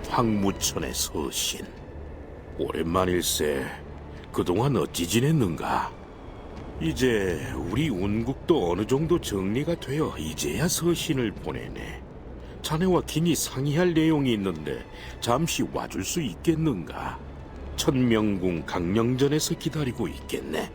황무천의 서신. 오랜만일세. 그동안 어찌 지냈는가? 이제 우리 운국도 어느 정도 정리가 되어 이제야 서신을 보내네. 자네와 긴히 상의할 내용이 있는데 잠시 와줄 수 있겠는가? 천명궁 강령전에서 기다리고 있겠네.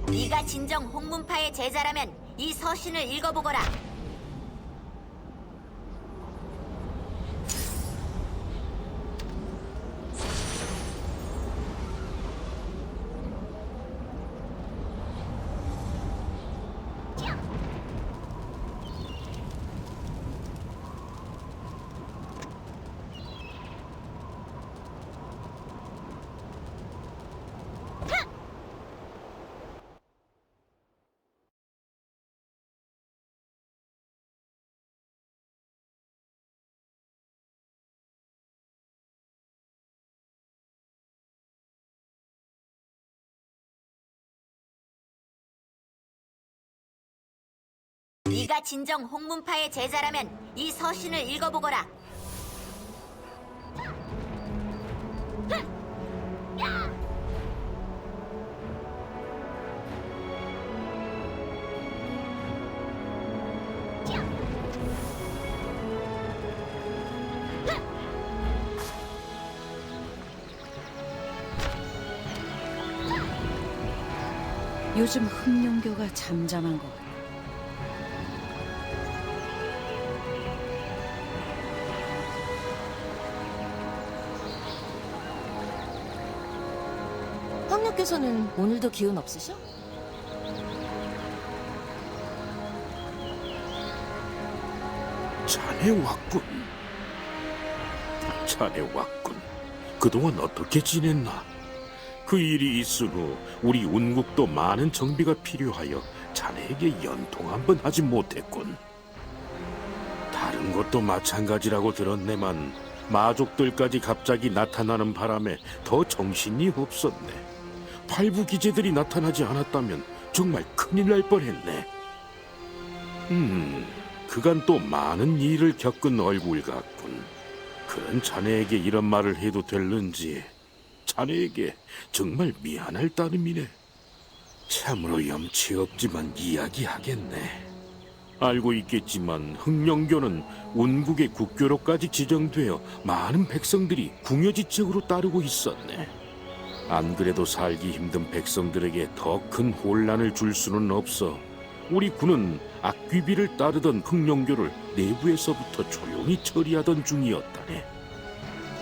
네가 진정 홍문파의 제자라면 이 서신을 읽어보거라. 네가 진정 홍문파의 제자라면 이 서신을 읽어보거라. 요즘 흑룡교가 잠잠한 것 같아. 황녀께서는 오늘도 기운 없으셔? 자네 왔군. 자네 왔군. 그동안 어떻게 지냈나? 그 일이 있으고 우리 운국도 많은 정비가 필요하여 자네에게 연통 한번 하지 못했군. 다른 것도 마찬가지라고 들었네만 마족들까지 갑자기 나타나는 바람에 더 정신이 없었네. 발부 기제들이 나타나지 않았다면 정말 큰일 날 뻔했네. 그간 또 많은 일을 겪은 얼굴 같군. 그런 자네에게 이런 말을 해도 될는지 자네에게 정말 미안할 따름이네. 참으로 염치 없지만 이야기하겠네. 알고 있겠지만 흑령교는 운국의 국교로까지 지정되어 많은 백성들이 궁여지책으로 따르고 있었네. 안 그래도 살기 힘든 백성들에게 더 큰 혼란을 줄 수는 없어 우리 군은 악귀비를 따르던 흑령교를 내부에서부터 조용히 처리하던 중이었다네.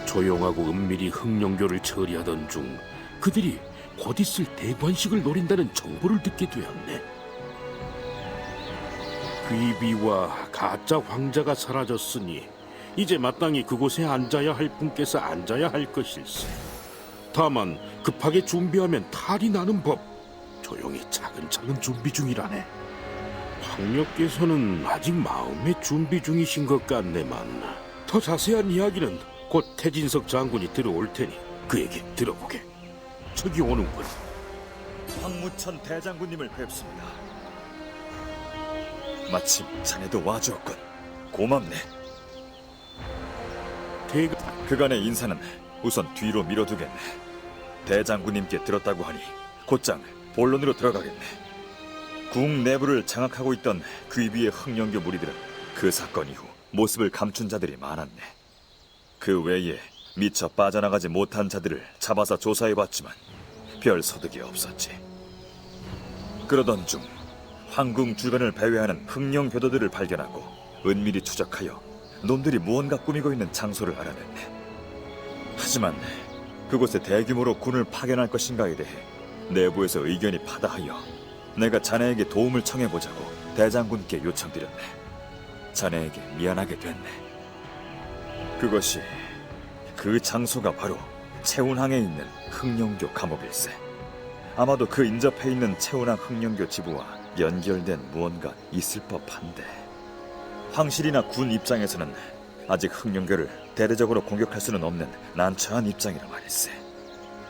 조용하고 은밀히 흑령교를 처리하던 중 그들이 곧 있을 대관식을 노린다는 정보를 듣게 되었네. 귀비와 가짜 황자가 사라졌으니 이제 마땅히 그곳에 앉아야 할 분께서 앉아야 할 것일세. 다만 급하게 준비하면 탈이 나는 법. 조용히 차근차근 준비 중이라네. 황녀께서는 아직 마음의 준비 중이신 것 같네만 더 자세한 이야기는 곧 태진석 장군이 들어올 테니 그 얘기 들어보게. 저기 오는군. 황무천 대장군님을 뵙습니다. 마침 자네도 와주었군. 고맙네. 그간의 인사는 우선 뒤로 미뤄두겠네. 대장군님께 들었다고 하니 곧장 본론으로 들어가겠네. 궁 내부를 장악하고 있던 귀비의 흑령교 무리들은 그 사건 이후 모습을 감춘 자들이 많았네. 그 외에 미처 빠져나가지 못한 자들을 잡아서 조사해봤지만 별 소득이 없었지. 그러던 중 황궁 주변을 배회하는 흑룡 교도들을 발견하고 은밀히 추적하여 놈들이 무언가 꾸미고 있는 장소를 알아냈네. 하지만 그곳에 대규모로 군을 파견할 것인가에 대해 내부에서 의견이 파다하여 내가 자네에게 도움을 청해보자고 대장군께 요청드렸네. 자네에게 미안하게 됐네. 그것이 그 장소가 바로 채운항에 있는 흑룡교 감옥일세. 아마도 그 인접해 있는 채운항 흑룡교 지부와 연결된 무언가 있을 법한데, 황실이나 군 입장에서는 아직 흑룡교를 대대적으로 공격할 수는 없는 난처한 입장이라 말일세.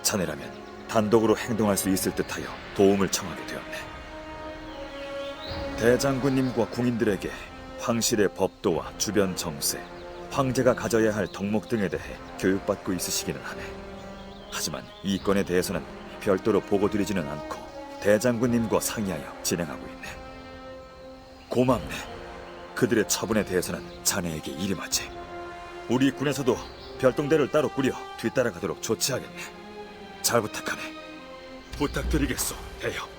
자네라면 단독으로 행동할 수 있을 듯하여 도움을 청하게 되었네. 대장군님과 궁인들에게 황실의 법도와 주변 정세, 황제가 가져야 할 덕목 등에 대해 교육받고 있으시기는 하네. 하지만 이 건에 대해서는 별도로 보고드리지는 않고 대장군님과 상의하여 진행하고 있네. 고맙네. 그들의 처분에 대해서는 자네에게 일임하지. 우리 군에서도 별동대를 따로 꾸려 뒤따라가도록 조치하겠네. 잘 부탁하네. 부탁드리겠소, 대여.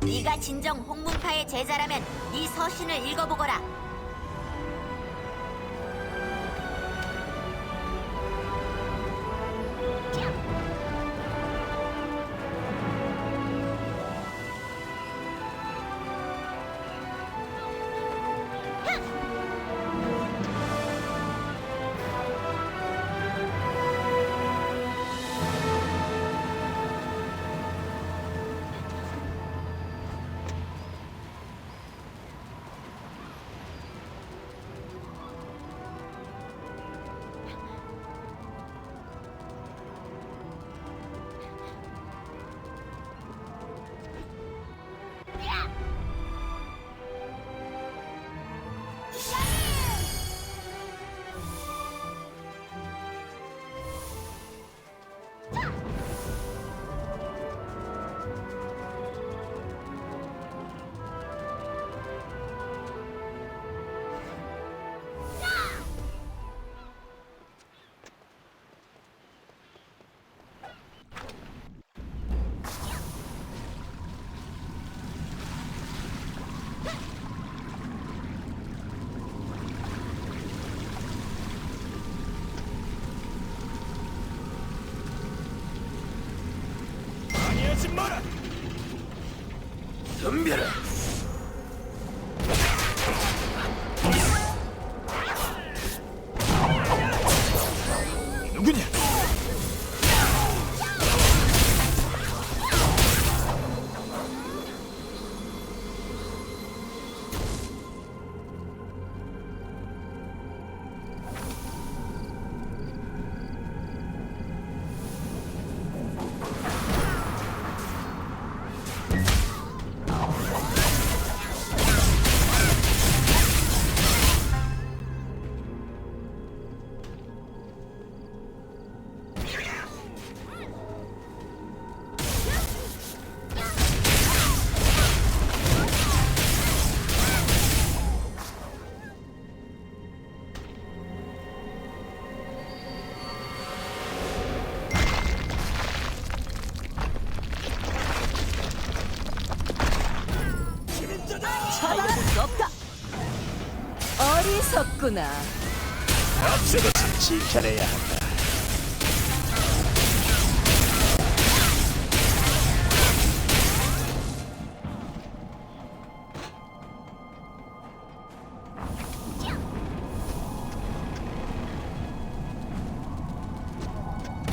네가 진정 홍문파의 제자라면 이 서신을 읽어보거라. 하지 마라! 덤벼라! 누구냐? 찾아낼 수 없다. 어리석구나. 앞서가서 지켜내야 한다.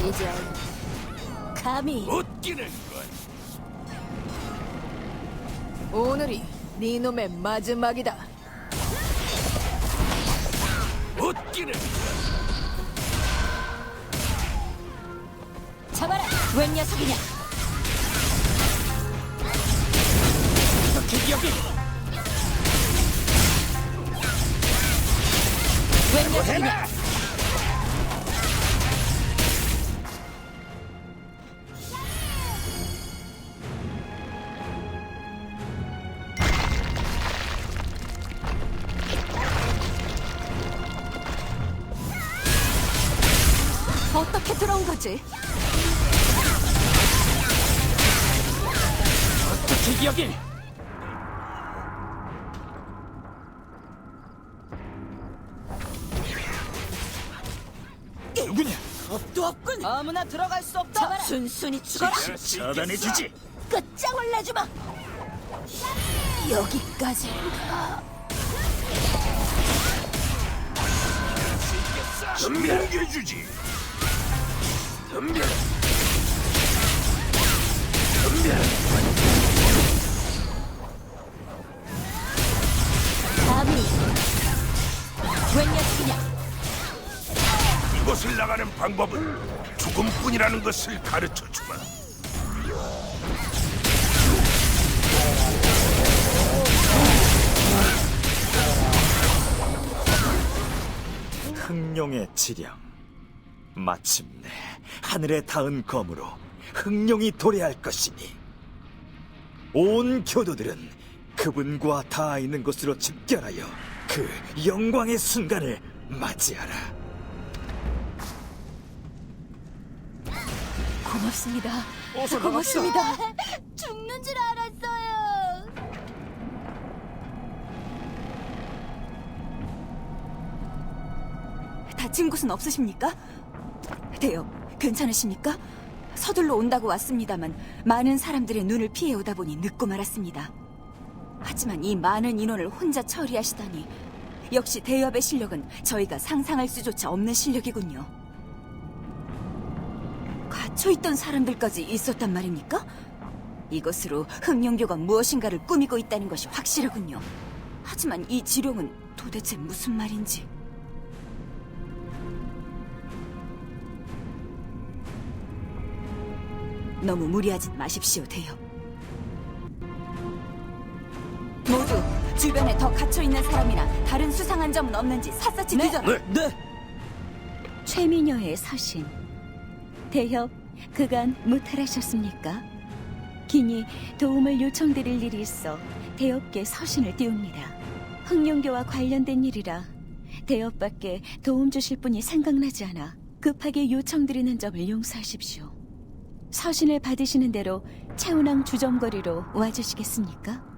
이제 감히 웃기는 건 오늘이 네 놈의 마지막이다. 웃기는 잡아라. 웬 녀석이냐? 기억이 웬 녀석이냐? 어떻게 들어온 거지? 기억이 누구냐? 겁도 없군. 아무나 들어갈 수 없다. 잡아라. 순순히 죽어라. 차단해주지. 끝장을 내주마. 여기까지. 덤벼주지. 덤벼. 덤벼. 감히 웬 녀석이냐? 이곳을 나가는 방법은 죽음뿐이라는 것을 가르쳐 주마. 흥룡의 지령. 마침내 하늘에 닿은 검으로 흥룡이 도래할 것이니 온 교도들은 그분과 닿아 있는 곳으로 집결하여 그 영광의 순간을 맞이하라. 고맙습니다. 고맙습니다. 죽는 줄 알았어요. 다친 곳은 없으십니까? 대여, 괜찮으십니까? 서둘러 온다고 왔습니다만 많은 사람들의 눈을 피해 오다 보니 늦고 말았습니다. 하지만 이 많은 인원을 혼자 처리하시다니 역시 대엽의 실력은 저희가 상상할 수조차 없는 실력이군요. 갇혀있던 사람들까지 있었단 말입니까? 이것으로 흥룡교가 무엇인가를 꾸미고 있다는 것이 확실하군요. 하지만 이 지룡은 도대체 무슨 말인지. 너무 무리하지 마십시오, 대여. 모두 주변에 더 갇혀있는 사람이나 다른 수상한 점은 없는지 샅샅이 뒤져라. 네. 최미녀의 서신. 대협, 그간 무탈하셨습니까? 기니 도움을 요청드릴 일이 있어 대협께 서신을 띄웁니다. 흥룡교와 관련된 일이라 대협밖에 도움 주실 분이 생각나지 않아 급하게 요청드리는 점을 용서하십시오. 서신을 받으시는 대로 채운항 주점거리로 와주시겠습니까?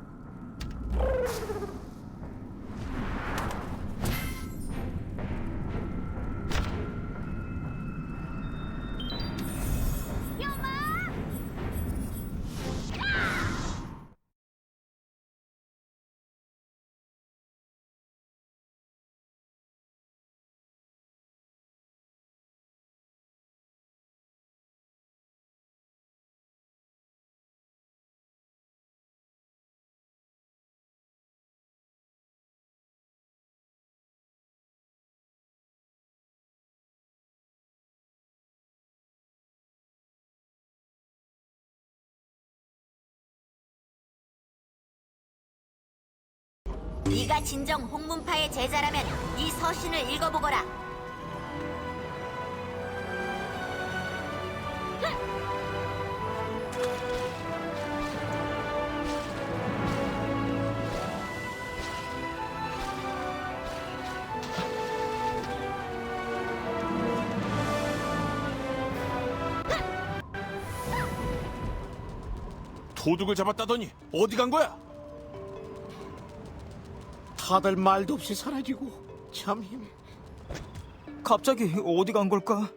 네가 진정 홍문파의 제자라면 이 서신을 읽어보거라. 도둑을 잡았다더니 어디 간 거야? 다들 말도 없이 사라지고 참 힘. 갑자기 어디 간 걸까?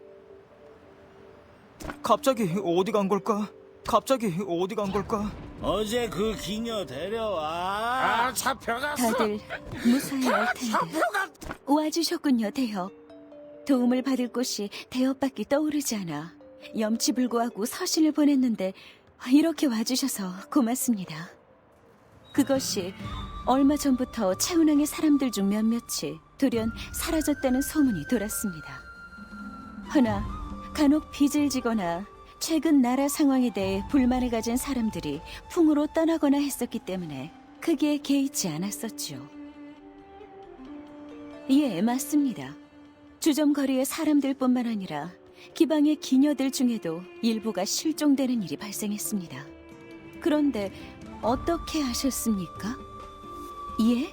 어제 그 기녀 데려와. 잡혀갔어. 다들 무사히 할 텐데. 와주셨군요, 대협. 도움을 받을 곳이 대협밖에 떠오르지 않아 염치불고하고 서신을 보냈는데 이렇게 와주셔서 고맙습니다. 그것이 얼마 전부터 채운항의 사람들 중 몇몇이 돌연 사라졌다는 소문이 돌았습니다. 허나 간혹 빚을 지거나 최근 나라 상황에 대해 불만을 가진 사람들이 풍으로 떠나거나 했었기 때문에 크게 개의치 않았었죠. 예, 맞습니다. 주점거리의 사람들뿐만 아니라 기방의 기녀들 중에도 일부가 실종되는 일이 발생했습니다. 그런데 어떻게 아셨습니까? 예?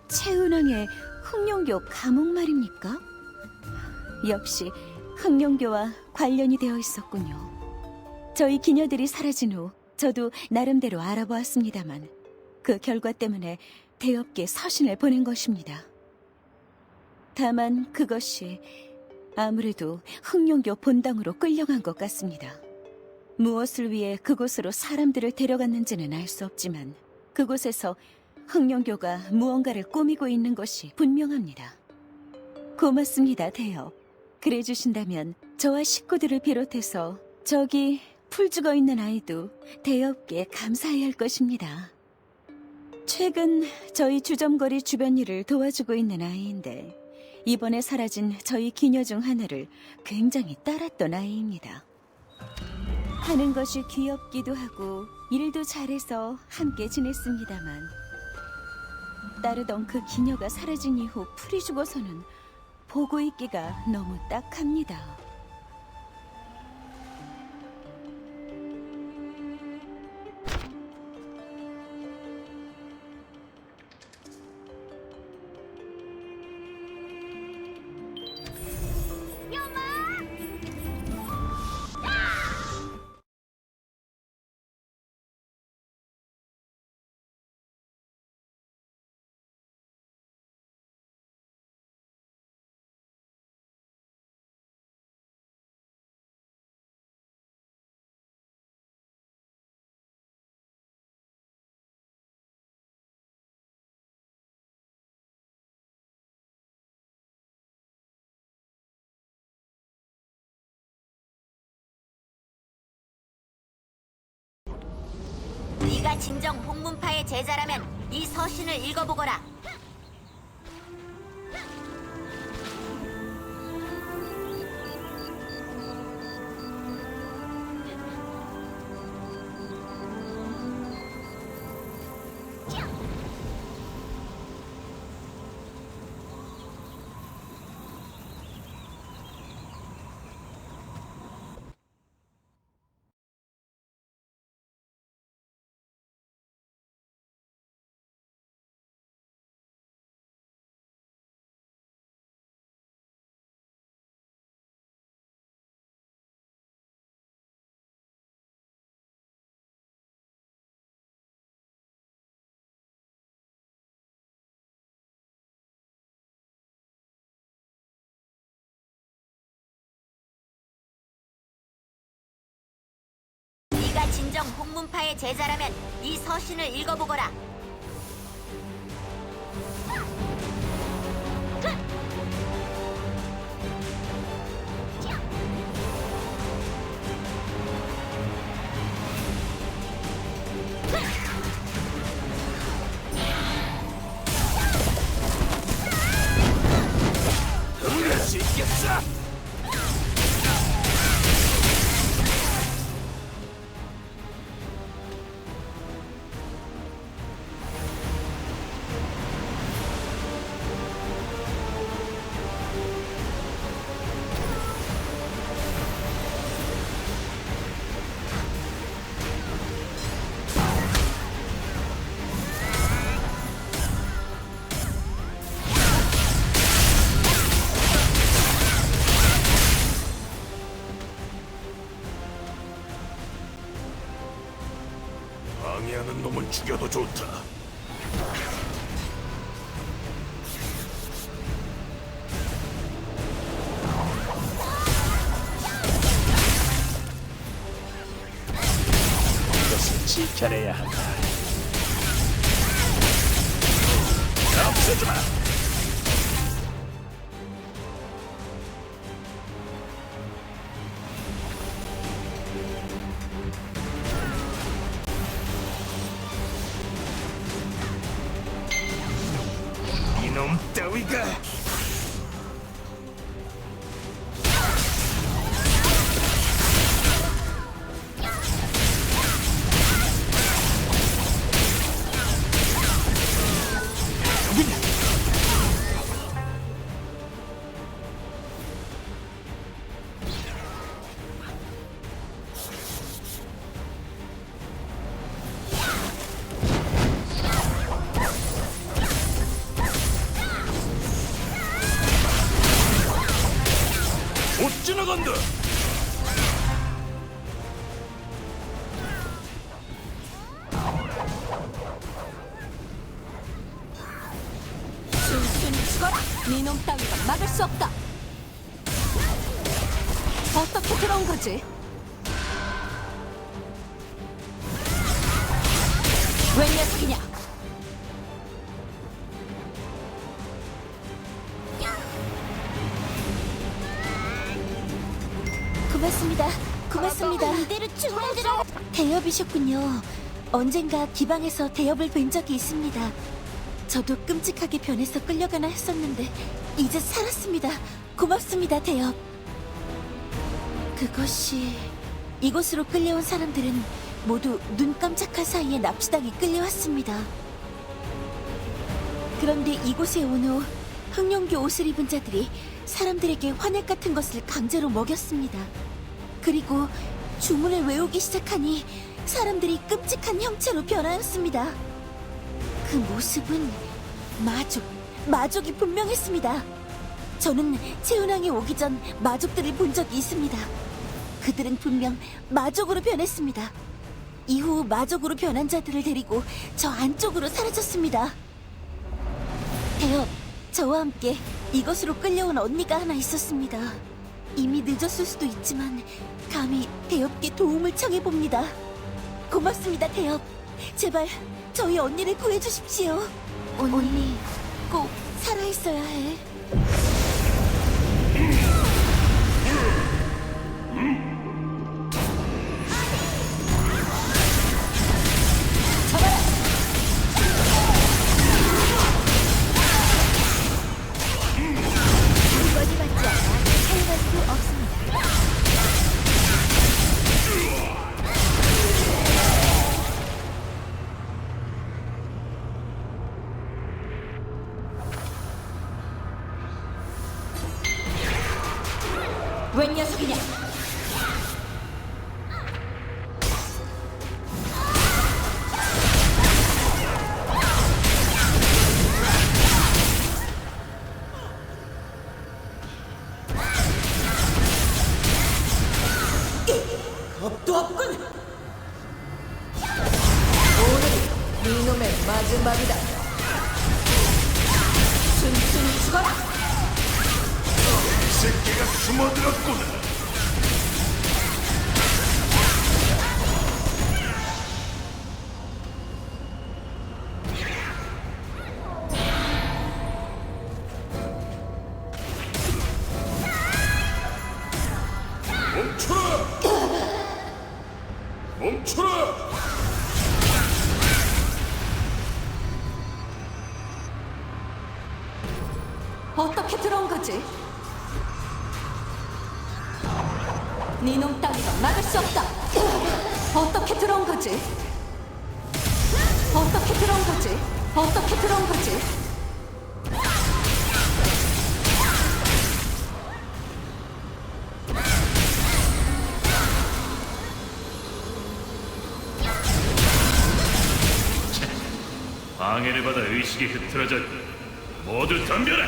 채은왕의 흑룡교 감옥 말입니까? 역시 흑룡교와 관련이 되어 있었군요. 저희 기녀들이 사라진 후 저도 나름대로 알아보았습니다만 그 결과 때문에 대업께 서신을 보낸 것입니다. 다만 그것이 아무래도 흑룡교 본당으로 끌려간 것 같습니다. 무엇을 위해 그곳으로 사람들을 데려갔는지는 알 수 없지만 그곳에서 흑룡교가 무언가를 꾸미고 있는 것이 분명합니다. 고맙습니다, 대업. 그래 주신다면 저와 식구들을 비롯해서 저기 풀 죽어 있는 아이도 대업께 감사해야 할 것입니다. 최근 저희 주점거리 주변 일을 도와주고 있는 아이인데 이번에 사라진 저희 기녀 중 하나를 굉장히 따랐던 아이입니다. 하는 것이 귀엽기도 하고 일도 잘해서 함께 지냈습니다만 따르던 그 기녀가 사라진 이후 풀이 죽어서는 보고 있기가 너무 딱합니다. 네가 진정 홍문파의 제자라면 이 서신을 읽어보거라. 네가 진정 홍문파의 제자라면 이 서신을 읽어보거라. 방해하는 놈은 죽여도 좋다. 이것을 지켜내야 한다. 없애주마. 이놈 따위가. 못 지나간다. 순순히 죽어라! 네놈 따위가 막을 수 없다! 어떻게 들어온 거지? 웬 녀석이냐? 고맙습니다. 이대로 죽어들어. 대엽이셨군요. 언젠가 기방에서 대엽을 뵌 적이 있습니다. 저도 끔찍하게 변해서 끌려가나 했었는데 이제 살았습니다. 고맙습니다, 대엽. 그것이... 이곳으로 끌려온 사람들은 모두 눈 깜짝할 사이에 납치당해 끌려왔습니다. 그런데 이곳에 온 후 흑룡교 옷을 입은 자들이 사람들에게 환액 같은 것을 강제로 먹였습니다. 그리고 주문을 외우기 시작하니 사람들이 끔찍한 형체로 변하였습니다. 그 모습은 마족이 분명했습니다. 저는 채운왕이 오기 전 마족들을 본 적이 있습니다. 그들은 분명 마족으로 변했습니다. 이후 마족으로 변한 자들을 데리고 저 안쪽으로 사라졌습니다. 대엽, 저와 함께 이것으로 끌려온 언니가 하나 있었습니다. 이미 늦었을 수도 있지만 감히 대엽께 도움을 청해봅니다. 고맙습니다, 대엽. 제발 저희 언니를 구해주십시오. 언니 꼭 살아있어야 해. 물건이 받지 않아 사용할 수 없습니다. 웬 녀석이냐? 겁도 없군! 오늘이 이놈의 마지막이다. 순순히 죽어라! 이 새끼가 숨어들었구나. 멈춰라! 멈춰라! 어떻게 들어온 거지? 네놈 따위가 막을 수 없다. 어떻게 들어온 거지? 어떻게 들어온 거지? 어떻게 들어온 거지? 방해를 받아 의식이 흐트러졌고 모두 덤벼라.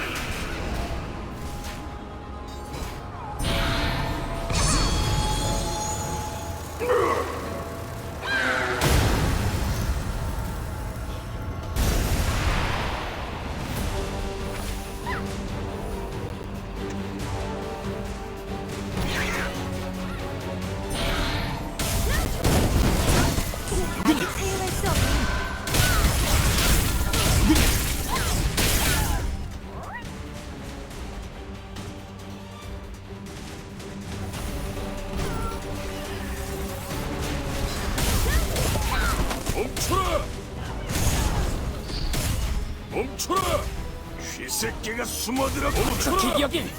사용할 수 없는 멈춰라! 멈춰라! 쥐새끼가 숨어들었구나. 기기여긴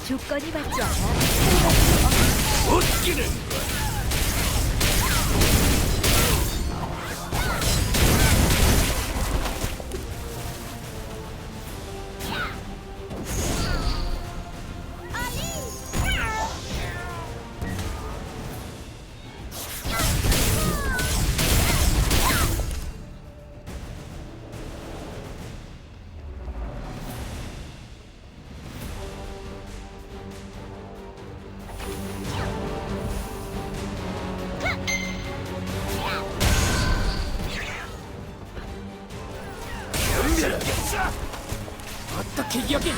조건이 받지 않아. 웃기는 어떻게 여긴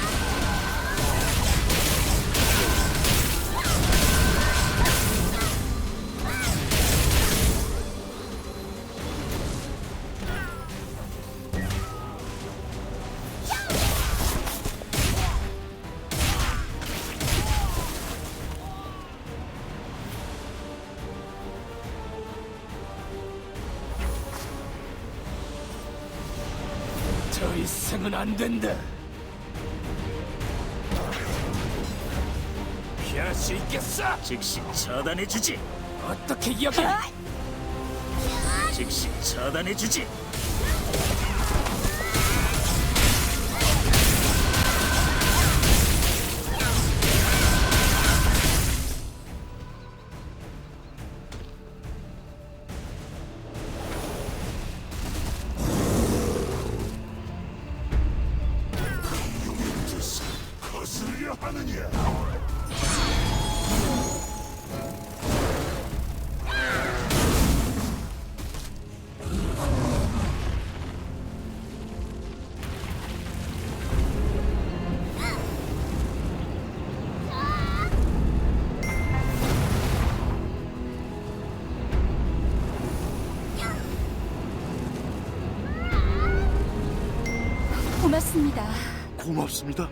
더 이상은 안 된다. 피할 수 있겠어. 즉시 차단해주지. 어떻게 여긴 즉시 차단해주지. 거슬려 하느냐? 고맙습니다. 고맙습니다.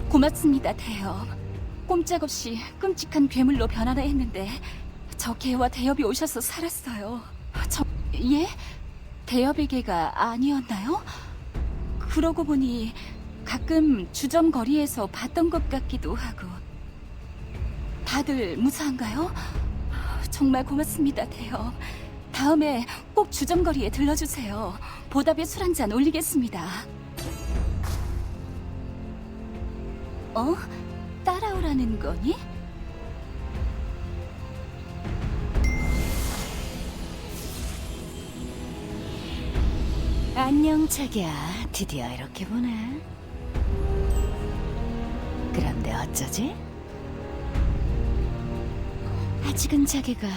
고맙습니다, 대엽. 꼼짝없이 끔찍한 괴물로 변하나 했는데 저 개와 대엽이 오셔서 살았어요. 예? 대엽의 개가 아니었나요? 그러고 보니 가끔 주점거리에서 봤던 것 같기도 하고. 다들 무사한가요? 정말 고맙습니다, 대엽. 다음에 꼭 주점거리에 들러주세요. 보답에 술 한 잔 올리겠습니다. 어? 따라오라는 거니? 안녕, 자기야. 드디어 이렇게 보네. 그런데 어쩌지? 아직은 자기가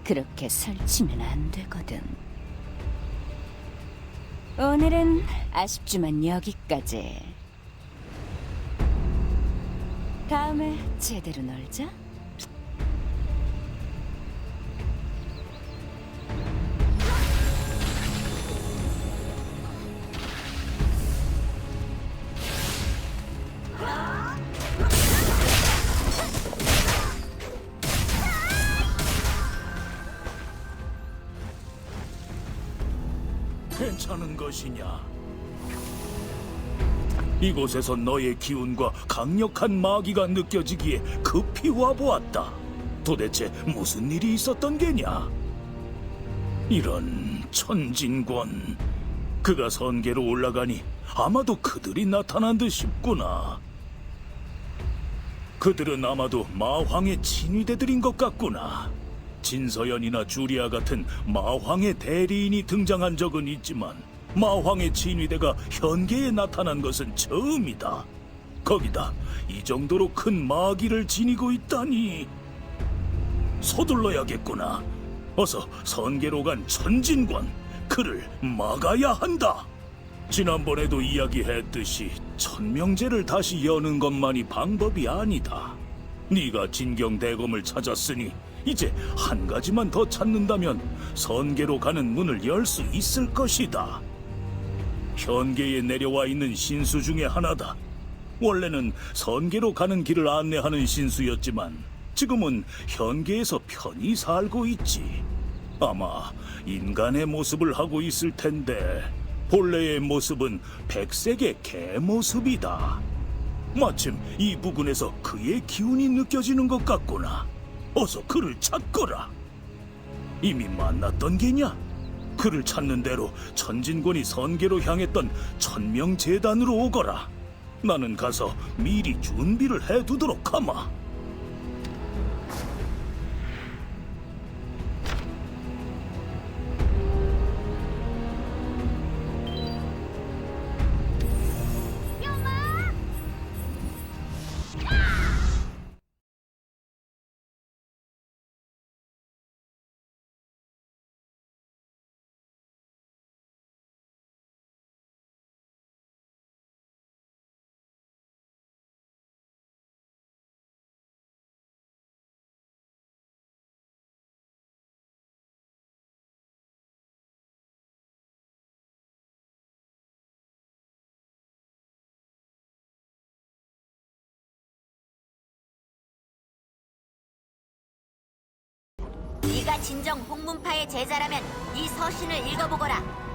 그렇게 설치면 안 되거든. 오늘은 아쉽지만 여기까지. 다음에 제대로 놀자. 괜찮은 것이냐? 이곳에서 너의 기운과 강력한 마기가 느껴지기에 급히 와보았다. 도대체 무슨 일이 있었던 게냐? 이런 천진권, 그가 선계로 올라가니 아마도 그들이 나타난 듯 싶구나. 그들은 아마도 마황의 친위대들인 것 같구나. 진서연이나 주리아 같은 마황의 대리인이 등장한 적은 있지만 마황의 친위대가 현계에 나타난 것은 처음이다. 거기다 이 정도로 큰 마기를 지니고 있다니. 서둘러야겠구나. 어서 선계로 간 천진권, 그를 막아야 한다. 지난번에도 이야기했듯이 천명제를 다시 여는 것만이 방법이 아니다. 네가 진경대검을 찾았으니 이제 한 가지만 더 찾는다면 선계로 가는 문을 열 수 있을 것이다. 현계에 내려와 있는 신수 중에 하나다. 원래는 선계로 가는 길을 안내하는 신수였지만 지금은 현계에서 편히 살고 있지. 아마 인간의 모습을 하고 있을 텐데 본래의 모습은 백색의 개 모습이다. 마침 이 부근에서 그의 기운이 느껴지는 것 같구나. 어서 그를 찾거라. 이미 만났던 게냐? 그를 찾는 대로 천진권이 선계로 향했던 천명재단으로 오거라. 나는 가서 미리 준비를 해두도록 하마. 네가 진정 홍문파의 제자라면 이 서신을 읽어보거라.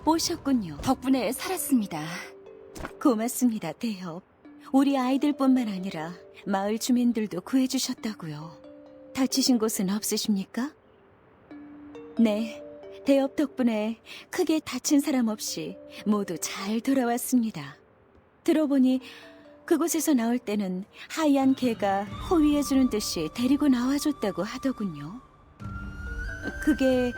오셨군요. 덕분에 살았습니다. 고맙습니다, 대협. 우리 아이들뿐만 아니라 마을 주민들도 구해주셨다고요. 다치신 곳은 없으십니까? 네, 대협 덕분에 크게 다친 사람 없이 모두 잘 돌아왔습니다. 들어보니 그곳에서 나올 때는 하얀 개가 호위해주는 듯이 데리고 나와줬다고 하더군요. 그게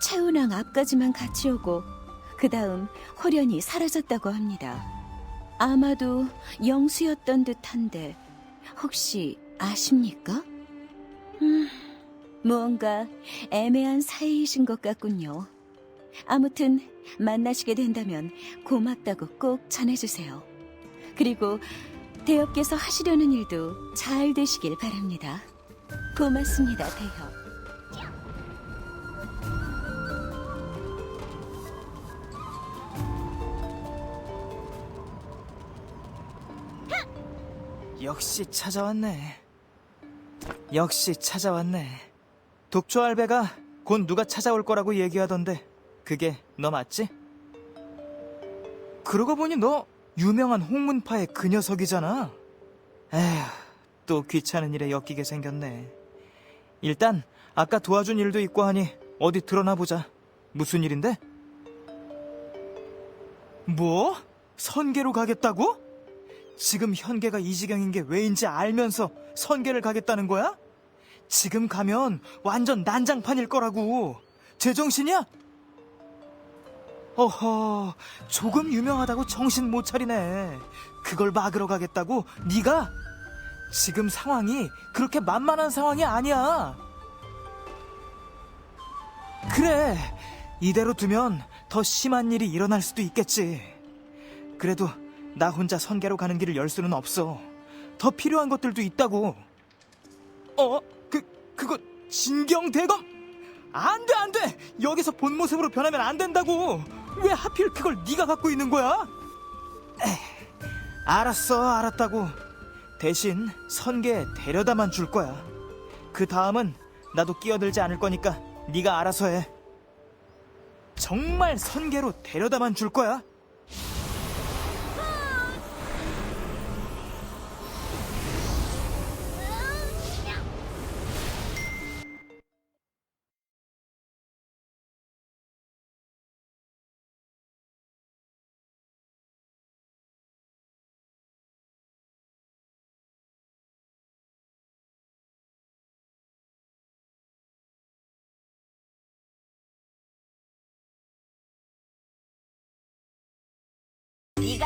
채운왕 앞까지만 같이 오고 그 다음 호련히 사라졌다고 합니다. 아마도 영수였던 듯한데 혹시 아십니까? 무언가 애매한 사이이신 것 같군요. 아무튼 만나시게 된다면 고맙다고 꼭 전해주세요. 그리고 대협께서 하시려는 일도 잘 되시길 바랍니다. 고맙습니다, 대협. 역시 찾아왔네. 역시 찾아왔네. 독초 알베가 곧 누가 찾아올 거라고 얘기하던데 그게 너 맞지? 그러고 보니 너 유명한 홍문파의 그 녀석이잖아. 에휴, 또 귀찮은 일에 엮이게 생겼네. 일단 아까 도와준 일도 있고 하니 어디 드러나 보자. 무슨 일인데? 뭐? 선계로 가겠다고? 지금 현계가 이 지경인 게 왜인지 알면서 선계를 가겠다는 거야? 지금 가면 완전 난장판일 거라고. 제정신이야? 어허, 조금 유명하다고 정신 못 차리네. 그걸 막으러 가겠다고? 네가? 지금 상황이 그렇게 만만한 상황이 아니야. 그래, 이대로 두면 더 심한 일이 일어날 수도 있겠지. 그래도 나 혼자 선계로 가는 길을 열 수는 없어. 더 필요한 것들도 있다고. 그거 진경대검? 안 돼! 여기서 본 모습으로 변하면 안 된다고. 왜 하필 그걸 네가 갖고 있는 거야? 알았다고. 대신 선계에 데려다만 줄 거야. 그 다음은 나도 끼어들지 않을 거니까 네가 알아서 해. 정말 선계로 데려다만 줄 거야.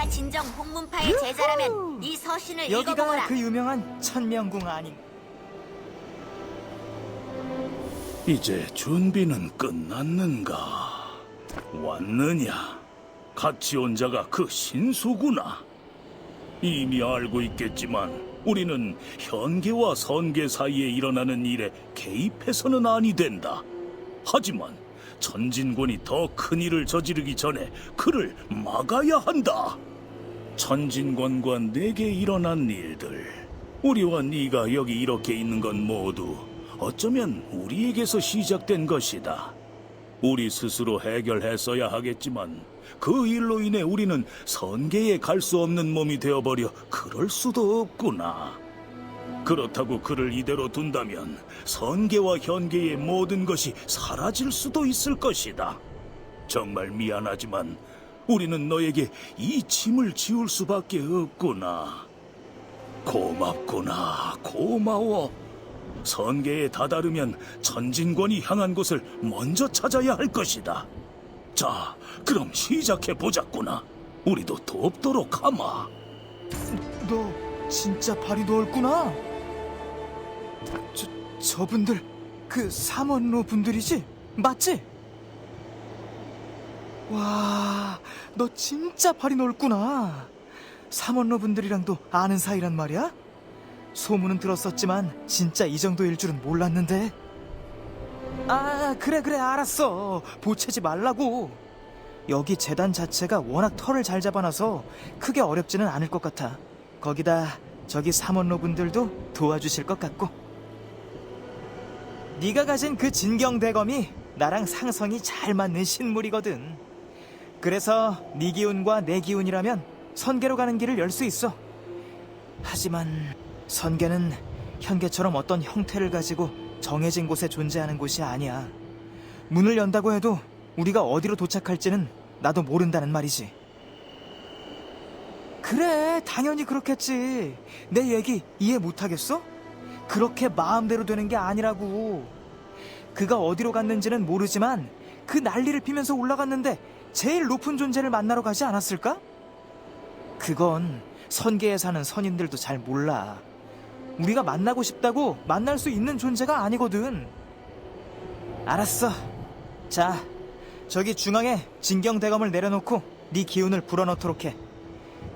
네가 진정 홍문파의 제자라면 이 서신을 여기가 읽어보거라. 그 유명한 천명궁 아닌가? 이제 준비는 끝났는가? 왔느냐? 같이 온 자가 그 신수구나. 이미 알고 있겠지만 우리는 현계와 선계 사이에 일어나는 일에 개입해서는 아니 된다. 하지만 천진권이 더 큰 일을 저지르기 전에 그를 막아야 한다. 천진권과 내게 일어난 일들, 우리와 네가 여기 이렇게 있는 건 모두 어쩌면 우리에게서 시작된 것이다. 우리 스스로 해결했어야 하겠지만 그 일로 인해 우리는 선계에 갈 수 없는 몸이 되어버려 그럴 수도 없구나. 그렇다고 그를 이대로 둔다면 선계와 현계의 모든 것이 사라질 수도 있을 것이다. 정말 미안하지만 우리는 너에게 이 짐을 지울 수밖에 없구나. 고맙구나, 고마워. 선계에 다다르면 천진권이 향한 곳을 먼저 찾아야 할 것이다. 자, 그럼 시작해 보자꾸나. 우리도 돕도록 하마. 너 진짜 발이 넓구나. 저분들 그 삼원로 분들이지? 맞지? 와, 너 진짜 발이 넓구나. 삼원로 분들이랑도 아는 사이란 말이야? 소문은 들었었지만 진짜 이 정도일 줄은 몰랐는데. 아, 그래 알았어. 보채지 말라고. 여기 재단 자체가 워낙 털을 잘 잡아놔서 크게 어렵지는 않을 것 같아. 거기다 저기 삼원로 분들도 도와주실 것 같고. 네가 가진 그 진경대검이 나랑 상성이 잘 맞는 신물이거든. 그래서 네 기운과 내 기운이라면 선계로 가는 길을 열 수 있어. 하지만 선계는 현계처럼 어떤 형태를 가지고 정해진 곳에 존재하는 곳이 아니야. 문을 연다고 해도 우리가 어디로 도착할지는 나도 모른다는 말이지. 그래, 당연히 그렇겠지. 내 얘기 이해 못하겠어? 그렇게 마음대로 되는 게 아니라고. 그가 어디로 갔는지는 모르지만 그 난리를 피면서 올라갔는데 제일 높은 존재를 만나러 가지 않았을까? 그건 선계에 사는 선인들도 잘 몰라. 우리가 만나고 싶다고 만날 수 있는 존재가 아니거든. 알았어. 자, 저기 중앙에 진경대검을 내려놓고 네 기운을 불어넣도록 해.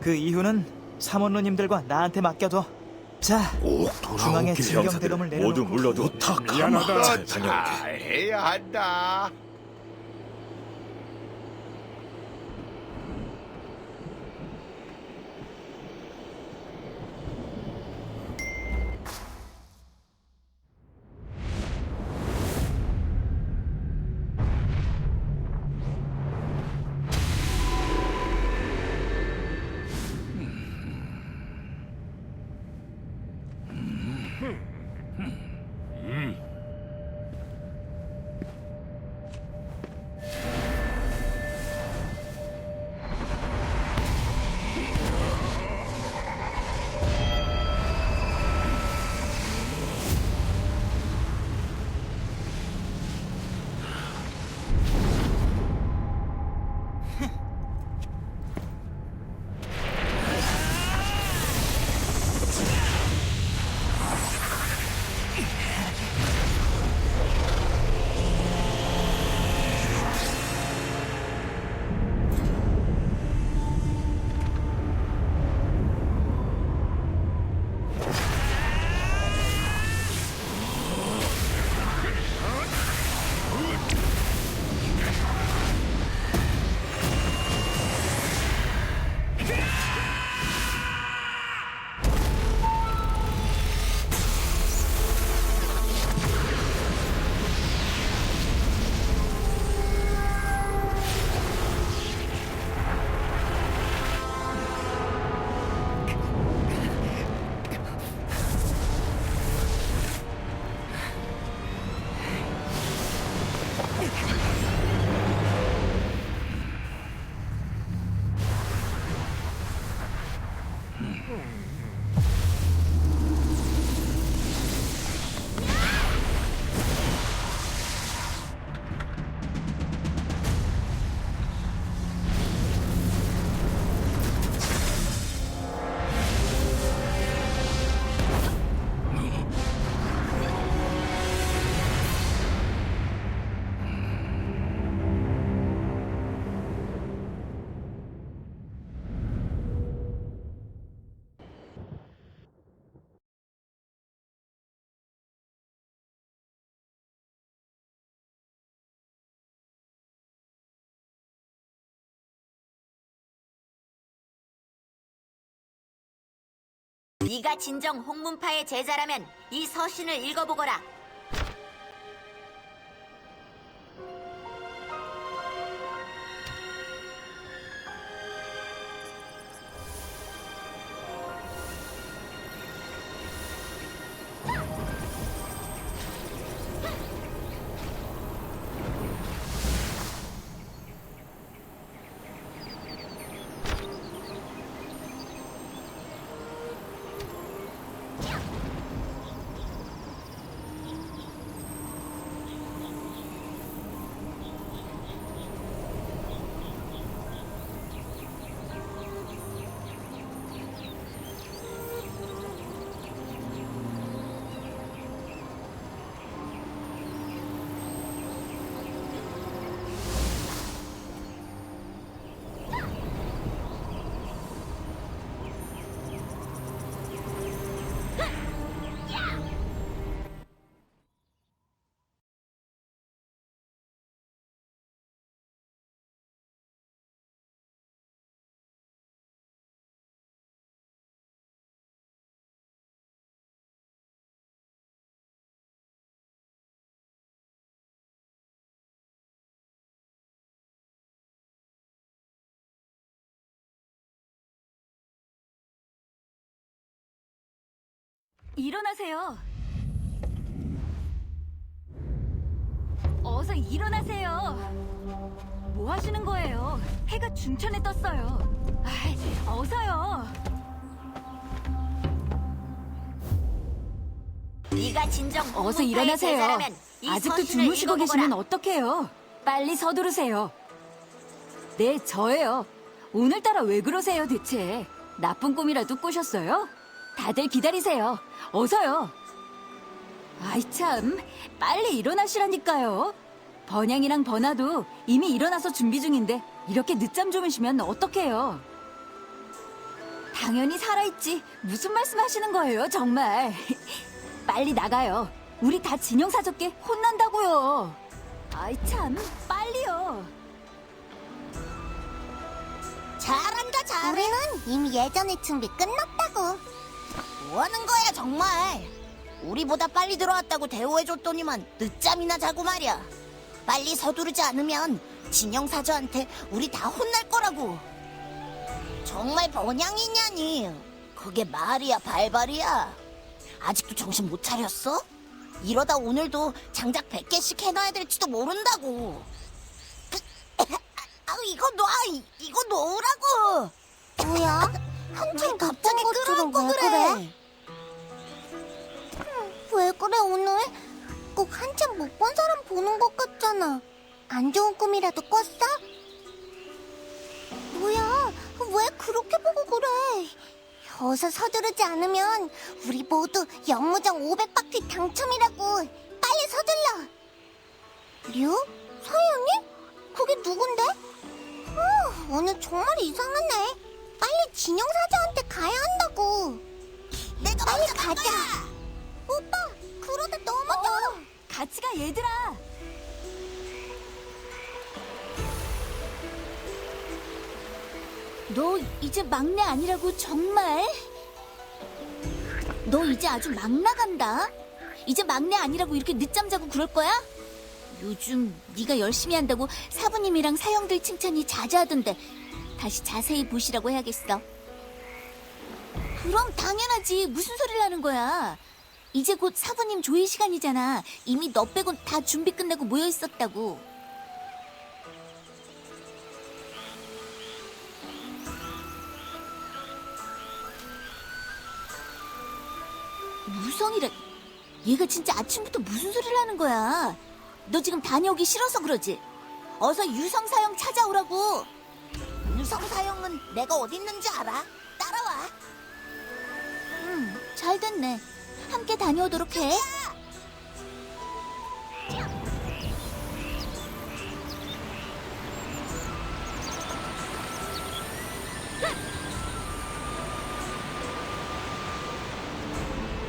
그 이유는 삼원로님들과 나한테 맡겨둬. 자, 꼭 중앙에 돌아오길. 진경대검을 내려놓고 모두 물러도 미안하다. 잘해야 한다. 네가 진정 홍문파의 제자라면 이 서신을 읽어보거라. 일어나세요. 어서 일어나세요. 뭐 하시는 거예요? 해가 중천에 떴어요. 아이, 어서요. 네가 진정 어서 홍문파의 일어나세요. 제자라면 이 아직도 서신을 주무시고 읽어보거라. 계시면 어떡해요? 빨리 서두르세요. 네, 저예요. 오늘따라 왜 그러세요, 대체? 나쁜 꿈이라도 꾸셨어요? 다들 기다리세요. 어서요. 아이 참, 빨리 일어나시라니까요. 번양이랑 번화도 이미 일어나서 준비 중인데 이렇게 늦잠 주무시면 어떡해요? 당연히 살아있지. 무슨 말씀하시는 거예요, 정말. 빨리 나가요. 우리 다 진영사적게 혼난다고요. 아이 참, 빨리요. 잘한다 잘해. 우리는 이미 예전에 준비 끝났다고. 뭐 하는 거야 정말. 우리보다 빨리 들어왔다고 대우해줬더니만 늦잠이나 자고 말이야. 빨리 서두르지 않으면 진영사저한테 우리 다 혼날 거라고. 정말 번양이냐니. 그게 말이야 발발이야. 아직도 정신 못 차렸어? 이러다 오늘도 장작 100개씩 해놔야 될지도 모른다고. 이거 놔. 이거 놓으라고. 뭐야? 한참 갑자기 끌어안고 그래. 왜 그래 오늘? 꼭 한참 못 본 사람 보는 것 같잖아. 안 좋은 꿈이라도 꿨어? 뭐야? 왜 그렇게 보고 그래? 어서 서두르지 않으면 우리 모두 영무장 500바퀴 당첨이라고. 빨리 서둘러. 류? 서영이? 그게 누군데? 오늘 정말 이상하네. 빨리 진영사자한테 가야 한다고. 내가 빨리 가자. 오빠, 그러다 넘어져. 같이 가, 얘들아. 너 이제 막내 아니라고 정말? 너 이제 아주 막 나간다. 이제 막내 아니라고 이렇게 늦잠 자고 그럴 거야? 요즘 네가 열심히 한다고 사부님이랑 사형들 칭찬이 자자하던데 다시 자세히 보시라고 해야겠어. 그럼 당연하지. 무슨 소리를 하는 거야. 이제 곧 사부님 조회 시간이잖아. 이미 너 빼곤 다 준비 끝내고 모여 있었다고. 무성이래. 얘가 진짜 아침부터 무슨 소리를 하는 거야. 너 지금 다녀오기 싫어서 그러지? 어서 유성사형 찾아오라고. 유성사형은 내가 어디 있는지 알아? 따라와. 잘 됐네. 함께 다녀오도록 해.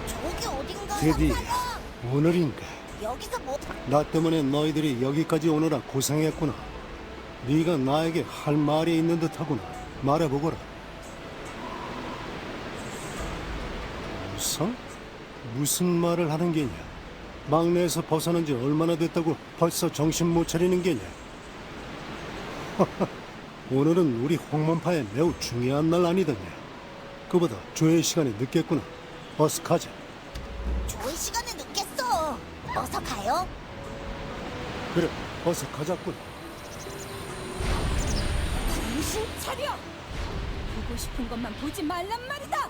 저기 어딘가에 드디어 나타나. 오늘인가? 여기서 뭐? 나 때문에 너희들이 여기까지 오느라 고생했구나. 네가 나에게 할 말이 있는 듯하구나. 말해보거라. 유성? 무슨 말을 하는 게냐? 막내에서 벗어난 지 얼마나 됐다고 벌써 정신 못 차리는 게냐? 오늘은 우리 홍문파에 매우 중요한 날 아니더냐? 그보다 조회 시간이 늦겠구나. 어서 가자. 조회 시간에 늦겠어. 어서 가요. 그래, 어서 가자꾸나. 정신 차려! 보고 싶은 것만 보지 말란 말이다!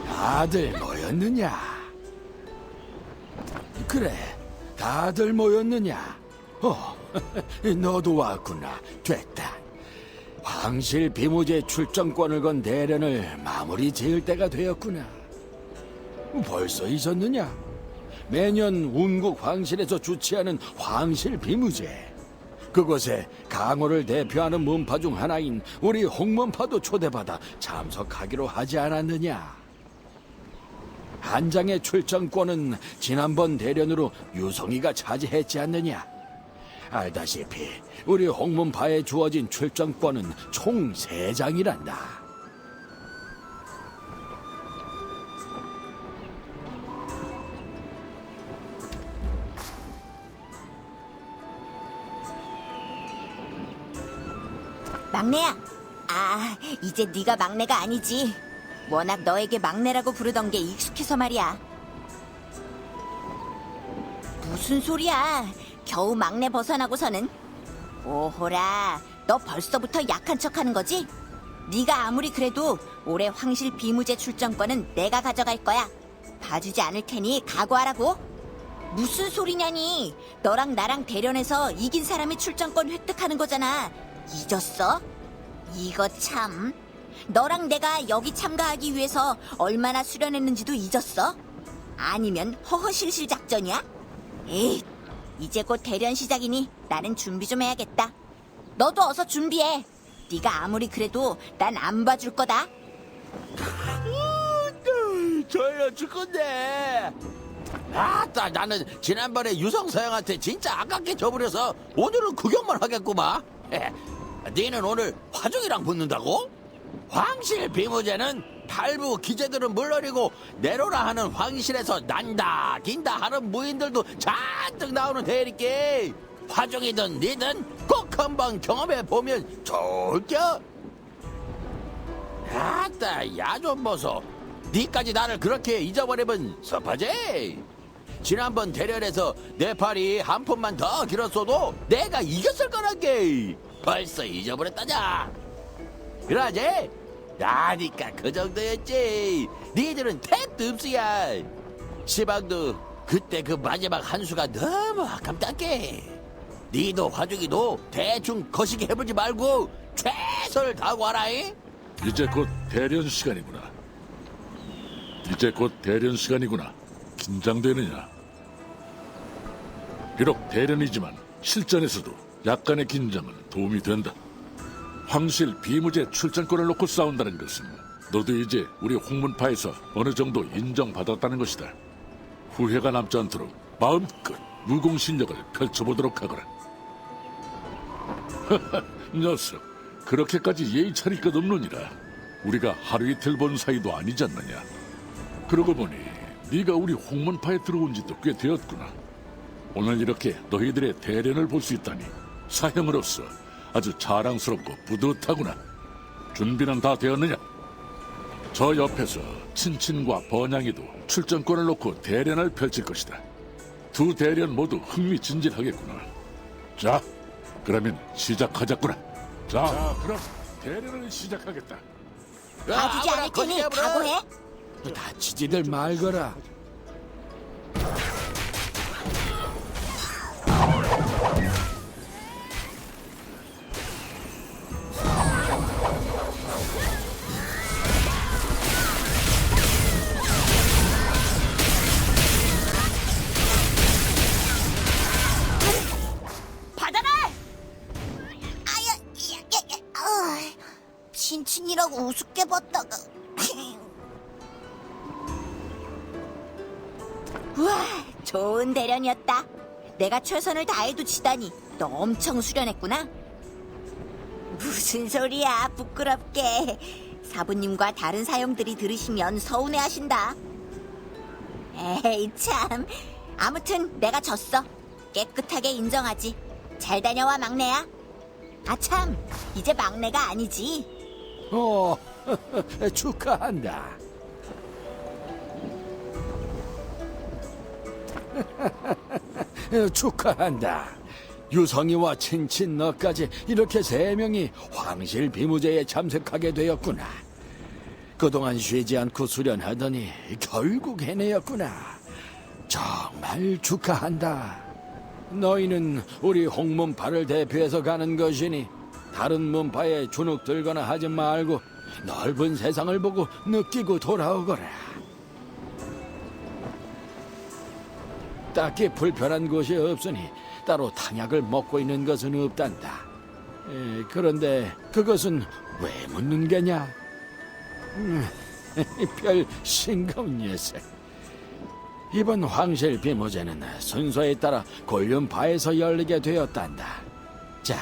다들 모였느냐? 그래, 다들 모였느냐? 너도 왔구나. 됐다. 황실 비무제 출정권을 건 대련을 마무리 지을 때가 되었구나. 벌써 잊었느냐? 매년 운국 황실에서 주최하는 황실 비무제. 그곳에 강호를 대표하는 문파 중 하나인 우리 홍문파도 초대받아 참석하기로 하지 않았느냐? 한장의 출정권은 지난번 대련으로 유성이가 차지했지 않느냐? 알다시피 우리 홍문파에 주어진 출정권은 총 3장이란다. 막내야. 이제 네가 막내가 아니지. 워낙 너에게 막내라고 부르던 게 익숙해서 말이야. 무슨 소리야. 겨우 막내 벗어나고서는. 오호라, 너 벌써부터 약한 척하는 거지? 네가 아무리 그래도 올해 황실 비무제 출정권은 내가 가져갈 거야. 봐주지 않을 테니 각오하라고. 무슨 소리냐니. 너랑 나랑 대련해서 이긴 사람이 출정권 획득하는 거잖아. 잊었어? 이거 참. 너랑 내가 여기 참가하기 위해서 얼마나 수련했는지도 잊었어? 아니면 허허실실 작전이야? 에이, 이제 곧 대련 시작이니 나는 준비 좀 해야겠다. 너도 어서 준비해. 네가 아무리 그래도 난 안 봐줄 거다. 졸려 죽겠네. 아따, 나는 지난번에 유성서양한테 진짜 아깝게 져버려서 오늘은 구경만 하겠구만. 니는 오늘 화종이랑 붙는다고? 황실 비무제는 팔부 기재들은 물론이고 내로라 하는 황실에서 난다 긴다 하는 무인들도 잔뜩 나오는 대리께 화종이든 니든 꼭 한번 경험해보면 좋을겨. 아따, 야 좀 보소. 니까지 나를 그렇게 잊어버리면 섭하지. 지난번 대련에서 내 팔이 한 푼만 더 길었어도 내가 이겼을 거란게. 벌써 잊어버렸다냐. 그러지? 나니까 그 정도였지. 니들은 택도 없어야. 시방도 그때 그 마지막 한 수가 너무 아깝다게. 니도 화중이도 대충 거시기 해보지 말고 최선을 다하고 하라잉. 이제 곧 대련 시간이구나. 긴장되느냐? 비록 대련이지만 실전에서도 약간의 긴장은 도움이 된다. 황실 비무제 출전권을 놓고 싸운다는 것은 너도 이제 우리 홍문파에서 어느 정도 인정받았다는 것이다. 후회가 남지 않도록 마음껏 무공신력을 펼쳐보도록 하거라. 녀석, 그렇게까지 예의 차릴 것 없느니라. 우리가 하루 이틀 본 사이도 아니지 않느냐. 그러고 보니 네가 우리 홍문파에 들어온 지도 꽤 되었구나. 오늘 이렇게 너희들의 대련을 볼 수 있다니 사형으로서 아주 자랑스럽고 뿌듯하구나. 준비는 다 되었느냐? 저 옆에서 친친과 번양이도 출전권을 놓고 대련을 펼칠 것이다. 두 대련 모두 흥미진진하겠구나. 자, 그러면 시작하자꾸나. 자, 그럼 대련을 시작하겠다. 봐주지 않을 테니 각오해. 다치지들 말거라. 친친이라고 우습게 봤다가 우와, 좋은 대련이었다. 내가 최선을 다해도 지다니 너 엄청 수련했구나. 무슨 소리야, 부끄럽게. 사부님과 다른 사형들이 들으시면 서운해하신다. 에이 참. 아무튼 내가 졌어. 깨끗하게 인정하지. 잘 다녀와 막내야. 아참, 이제 막내가 아니지. 축하한다. 축하한다. 유성이와 친친 너까지 이렇게 3명이 황실 비무제에 참석하게 되었구나. 그동안 쉬지 않고 수련하더니 결국 해내었구나. 정말 축하한다. 너희는 우리 홍문파를 대표해서 가는 것이니 다른 문파에 주눅 들거나 하지 말고 넓은 세상을 보고 느끼고 돌아오거라. 딱히 불편한 곳이 없으니 따로 탕약을 먹고 있는 것은 없단다. 그런데 그것은 왜 묻는 게냐? 별 싱거운 녀석. 이번 황실 비무제는 순서에 따라 곤륜파에서 열리게 되었단다. 자,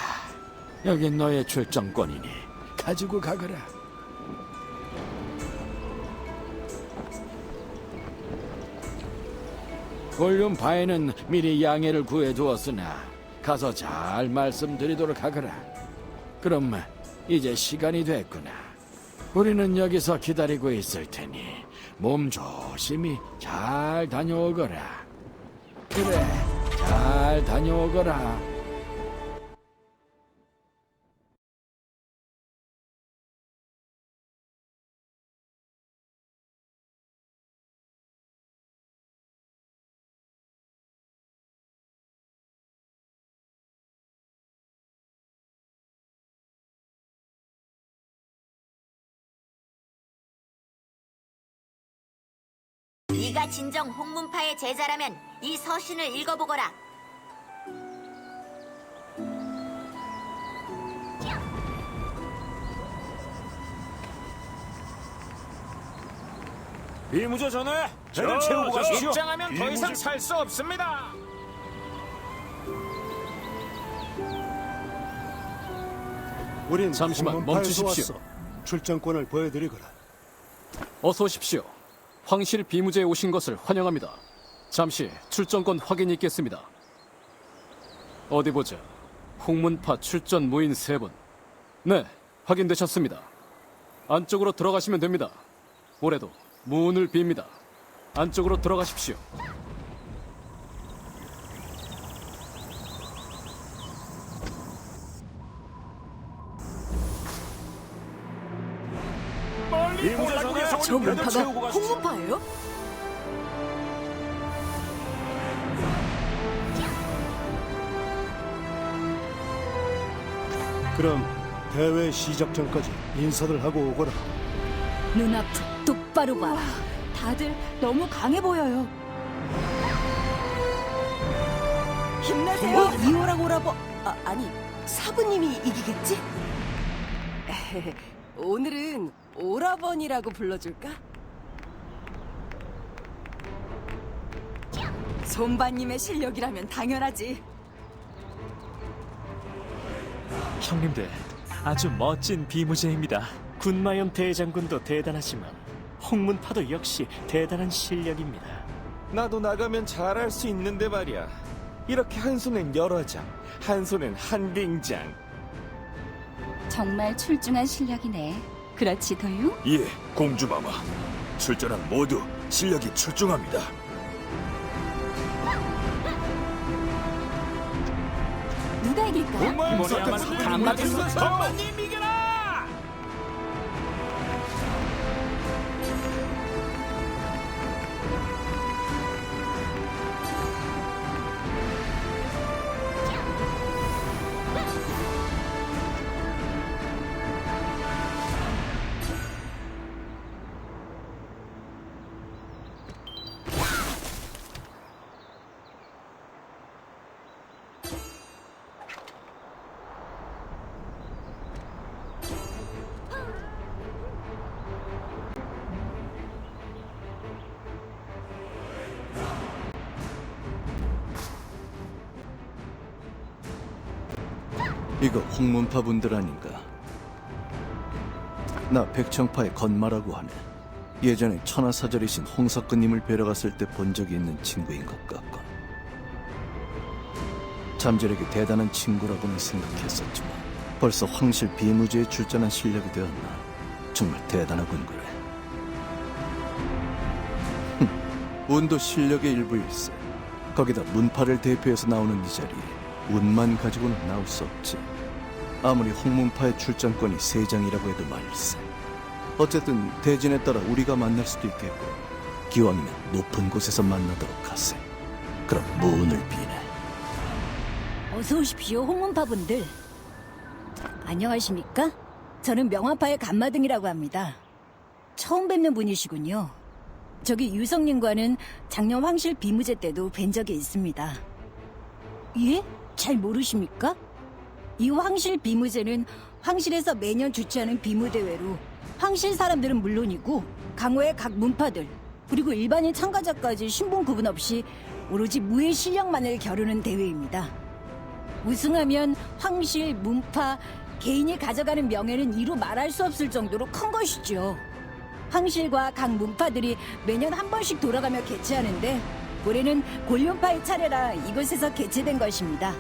여기 너의 출정권이니 가지고 가거라. 곤륜파에는 미리 양해를 구해두었으나 가서 잘 말씀드리도록 하거라. 그럼 이제 시간이 됐구나. 우리는 여기서 기다리고 있을 테니 몸 조심히 잘 다녀오거라. 그래, 잘 다녀오거라. 네가 진정 홍문파의 제자라면 이 서신을 읽어보거라. 비무제 전에 배를 채우고 가십시오. 입장하면 더 이상 살 수 없습니다. 우린 잠시만 홍문파에서 멈추십시오. 왔어. 출정권을 보여드리거라. 어서 오십시오. 황실 비무제에 오신 것을 환영합니다. 잠시 출정권 확인이 있겠습니다. 어디 보자. 홍문파 출전 무인 3분. 네, 확인되셨습니다. 안쪽으로 들어가시면 됩니다. 올해도 문을 빕니다. 안쪽으로 들어가십시오. 저 문파가 홍문파예요? 그럼 대회 시작 전까지 인사를 하고 오거라. 눈앞을 똑바로 봐. 다들 너무 강해 보여요. 힘내세요. 이호랑 오라버. 아니, 사부님이 이기겠지? 오늘은 오라버니라고 불러줄까? 손바님의 실력이라면 당연하지. 형님들, 아주 멋진 비무제입니다. 군마염 대장군도 대단하지만 홍문파도 역시 대단한 실력입니다. 나도 나가면 잘할 수 있는데 말이야. 이렇게 한 손엔 여러 장, 한 손엔 한 빙장. 정말 출중한 실력이네. 그렇지, 도유? 예, 공주마마. 출전한 모두 실력이 출중합니다. 누가 이길까? 이번에야말로 감나겠어. 선배님 이겨라! 이거 홍문파 분들 아닌가? 나 백청파의 건마라고 하네. 예전에 천하사절이신 홍석근님을 뵈러 갔을 때 본 적이 있는 친구인 것 같건. 잠재력이 대단한 친구라고는 생각했었지만 벌써 황실 비무제에 출전한 실력이 되었나. 정말 대단하군 그래. 운도 실력의 일부일세. 거기다 문파를 대표해서 나오는 이 자리에 운만 가지고는 나올 수 없지. 아무리 홍문파의 출전권이 3장이라고 해도 말일세. 어쨌든 대진에 따라 우리가 만날 수도 있겠고, 기왕이면 높은 곳에서 만나도록 하세. 그럼 무운을 비네. 어서 오십시오, 홍문파 분들. 안녕하십니까? 저는 명화파의 간마등이라고 합니다. 처음 뵙는 분이시군요. 저기 유성님과는 작년 황실 비무제 때도 뵌 적이 있습니다. 예? 잘 모르십니까? 이 황실 비무제는 황실에서 매년 주최하는 비무대회로 황실 사람들은 물론이고 강호의 각 문파들 그리고 일반인 참가자까지 신분 구분 없이 오로지 무의 실력만을 겨루는 대회입니다. 우승하면 황실, 문파, 개인이 가져가는 명예는 이루 말할 수 없을 정도로 큰 것이죠. 황실과 각 문파들이 매년 한 번씩 돌아가며 개최하는데 올해는 곤륜파의 차례라 이곳에서 개최된 것입니다.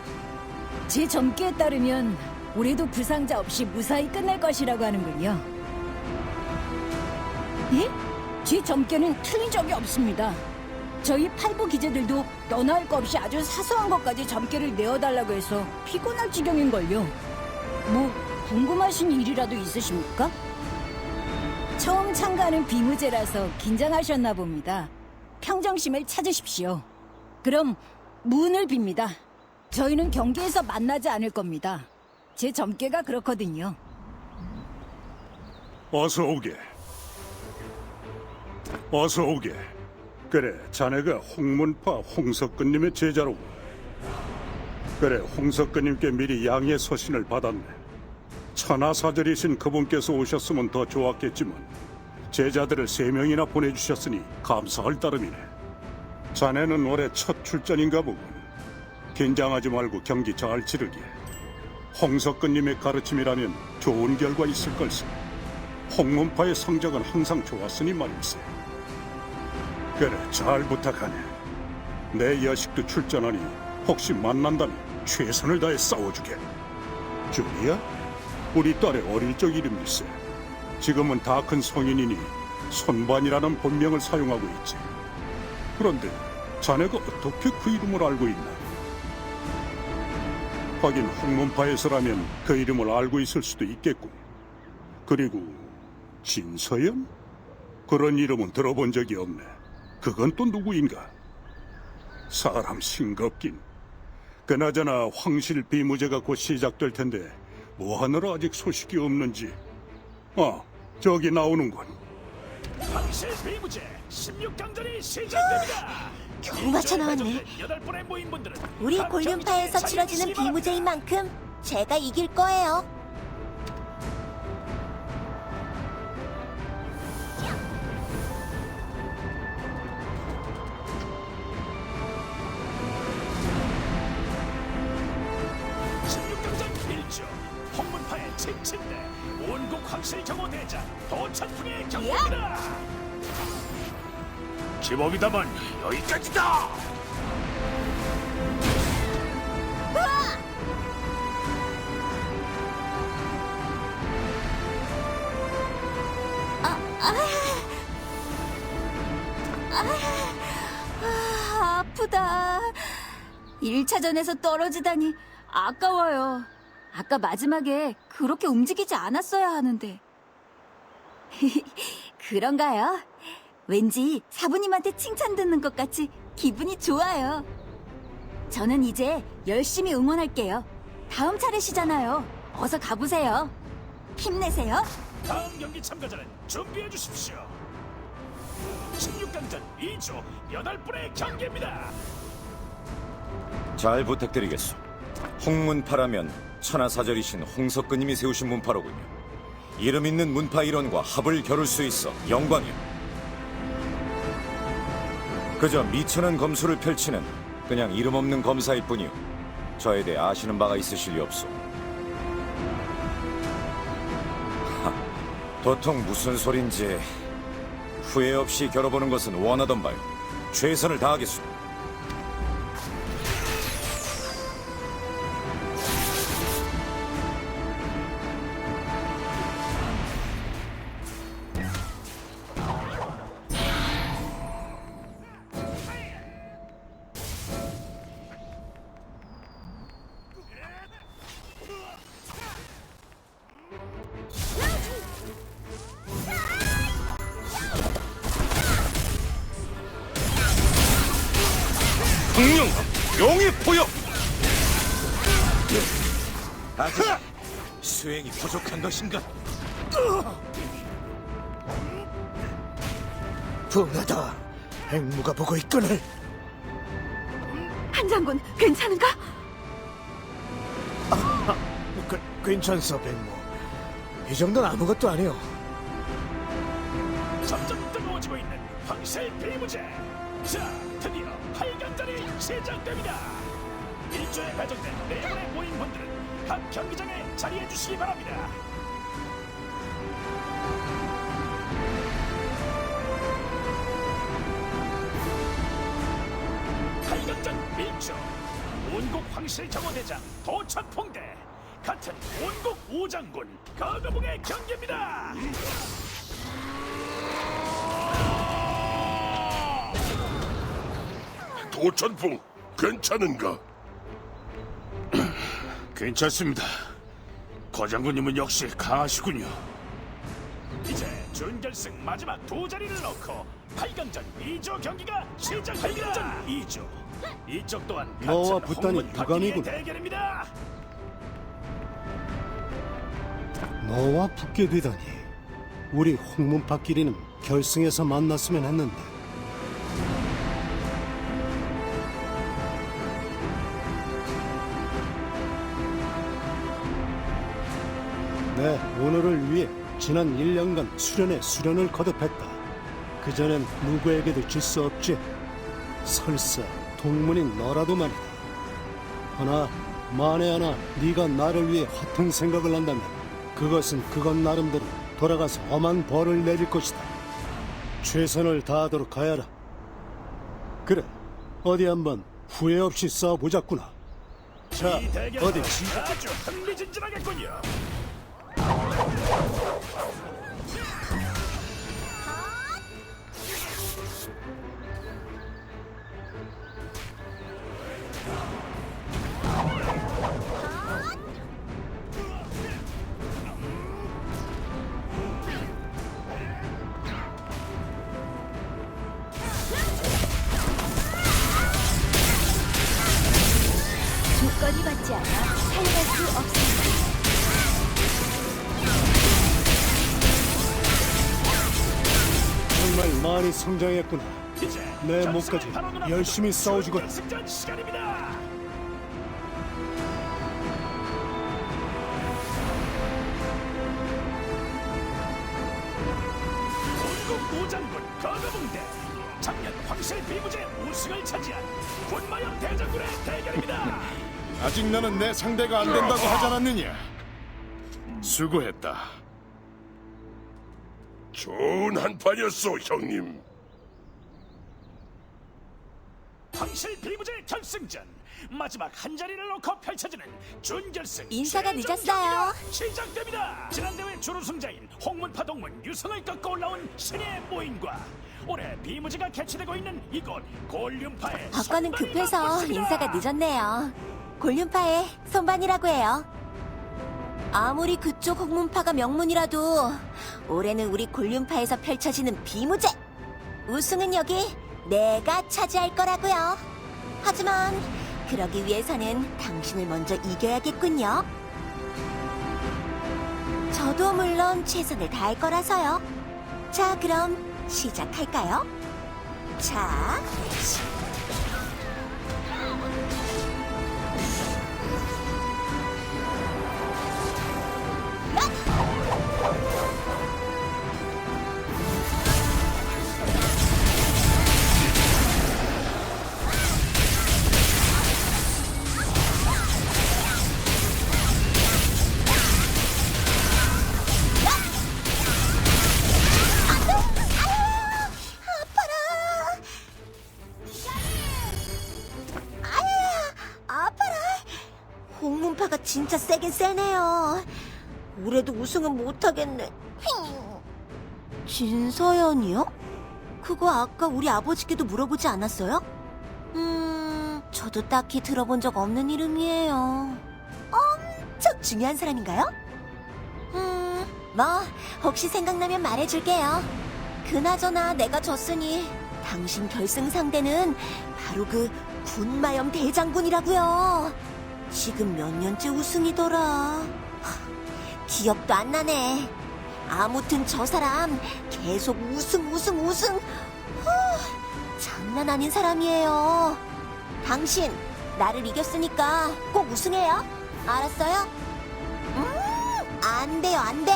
제 점괘에 따르면 올해도 부상자 없이 무사히 끝날 것이라고 하는군요. 예? 제 점괘는 틀린 적이 없습니다. 저희 팔부 기자들도 너나 할 거 없이 아주 사소한 것까지 점괘를 내어달라고 해서 피곤할 지경인걸요. 뭐 궁금하신 일이라도 있으십니까? 처음 참가하는 비무제라서 긴장하셨나 봅니다. 평정심을 찾으십시오. 그럼 무운을 빕니다. 저희는 경기에서 만나지 않을 겁니다. 제 점괘가 그렇거든요. 어서 오게. 어서 오게. 그래, 자네가 홍문파 홍석근님의 제자로군. 그래, 홍석근님께 미리 양해 서신을 받았네. 천하사절이신 그분께서 오셨으면 더 좋았겠지만 제자들을 3명이나 보내주셨으니 감사할 따름이네. 자네는 올해 첫 출전인가 보군. 긴장하지 말고 경기 잘 치르게. 홍석근님의 가르침이라면 좋은 결과 있을 걸세. 홍문파의 성적은 항상 좋았으니 말일세. 그래, 잘 부탁하네. 내 여식도 출전하니 혹시 만난다면 최선을 다해 싸워주게. 주리야? 우리 딸의 어릴 적 이름일세. 지금은 다 큰 성인이니 손반이라는 본명을 사용하고 있지. 그런데 자네가 어떻게 그 이름을 알고 있나? 하긴 홍문파에서라면 그 이름을 알고 있을 수도 있겠군. 그리고 진서연? 그런 이름은 들어본 적이 없네. 그건 또 누구인가? 사람 싱겁긴. 그나저나 황실 비무제가 곧 시작될 텐데 뭐하느라 아직 소식이 없는지. 저기 나오는군. 황실 비무제 16강전이 시작됩니다. 겨우 맞춰 나왔네. 우리 곤륜파에서 치러지는 비무제인 만큼 제가 이길 거예요. 홍문파의 칭칭대 온국 황실 경호대장 도천풍의 경기입니다. 기법이다만 여기까지다. 아프다. 1차전에서 떨어지다니 아까워요. 아까 마지막에 그렇게 움직이지 않았어야 하는데. 그런가요? 왠지 사부님한테 칭찬 듣는 것 같이 기분이 좋아요. 저는 이제 열심히 응원할게요. 다음 차례시잖아요. 어서 가보세요. 힘내세요. 다음 경기 참가자는 준비해 주십시오. 16강전 2조 8분의 경기입니다. 잘 부탁드리겠소. 홍문파라면 천하사절이신 홍석근님이 세우신 문파로군요. 이름 있는 문파 일원과 합을 겨룰 수 있어 영광이요. 그저 미천한 검수를 펼치는 그냥 이름 없는 검사일 뿐이요. 저에 대해 아시는 바가 있으실 리 없소. 도통 무슨 소린지 후회 없이 겨뤄보는 것은 원하던 바요. 최선을 다하겠소. 흥룡 용의 포역. 아직 수행이 부족한 것인가? 분하다. 행무가 보고 있거늘. 한 장군, 괜찮은가? 괜찮소, 백모. 이 정도는 아무것도 아니오. 점점 뜨거워지고 있는 황실 비무제. 자, 드디어 8강전이 시작됩니다. 일조에 배정된 네 분의 모임분들은 각 경기장에 자리해 주시기 바랍니다. 팔강전 1조 온국 황실 정호대장 도천풍대 같은 온국 우장군 거거봉의 경기입니다. 도천풍, 괜찮은가? 괜찮습니다. 거장군님은 역시 강하시군요. 이제 준결승 마지막 두 자리를 넣고 8강전 2조 경기가 시작합니다. 8강전 2조. 이쪽 또한 너와 같은 붙다니 홍문 박기리의 유감이구나. 대결입니다. 너와 붙게 되다니. 우리 홍문파끼리는 결승에서 만났으면 했는데. 네, 오늘을 위해 지난 1년간 수련에 수련을 거듭했다. 그전엔 누구에게도 질 수 없지. 설사 동문인 너라도 말이다. 허나 만에 하나 네가 나를 위해 허튼 생각을 한다면 그것은 그것 나름대로 돌아가서 험한 벌을 내릴 것이다. 최선을 다하도록 하여라. 그래, 어디 한번 후회 없이 싸워보자꾸나. 자, 이 대결은 어디? 아주 흥미진진하겠군요. 조건이 받지 않아 살아갈 수 없습니다. 정말 많이 성장했구나. 내 목까지 열심히 싸워주거라. 결승전 시간입니다. 온국 우장군 거거봉대 작년 황실 비무제 우승을 차지한 군마영 대장군의 대결입니다. 아직 나는 내 상대가 안 된다고 하지 않았느냐? 수고했다. 좋은 한판이었어, 형님. 황실 비무제 결승전 마지막 한 자리를 놓고 펼쳐지는 준결승 인사가 최종 늦었어요. 경기가 시작됩니다. 지난 대회 준우승자인 홍문파 동문 유성을 꺾고 올라온 신의 모임과 올해 비무제가 개최되고 있는 이곳 골륜파의 박과는 선발이 급해서 맞붙습니다. 인사가 늦었네요. 골륜파의 손반이라고 해요. 아무리 그쪽 홍문파가 명문이라도 올해는 우리 골륜파에서 펼쳐지는 비무제 우승은 여기 내가 차지할 거라고요. 하지만 그러기 위해서는 당신을 먼저 이겨야겠군요. 저도 물론 최선을 다할 거라서요. 자, 그럼 시작할까요? 자, 진짜 세긴 세네요. 올해도 우승은 못하겠네. 진서연이요? 그거 아까 우리 아버지께도 물어보지 않았어요? 저도 딱히 들어본 적 없는 이름이에요. 엄청 중요한 사람인가요? 뭐 혹시 생각나면 말해줄게요. 그나저나 내가 졌으니 당신 결승 상대는 바로 그 군마염 대장군이라고요. 지금 몇 년째 우승이더라. 기억도 안 나네. 아무튼 저 사람 계속 우승. 장난 아닌 사람이에요. 당신 나를 이겼으니까 꼭 우승해요. 알았어요? 안 돼요, 안 돼.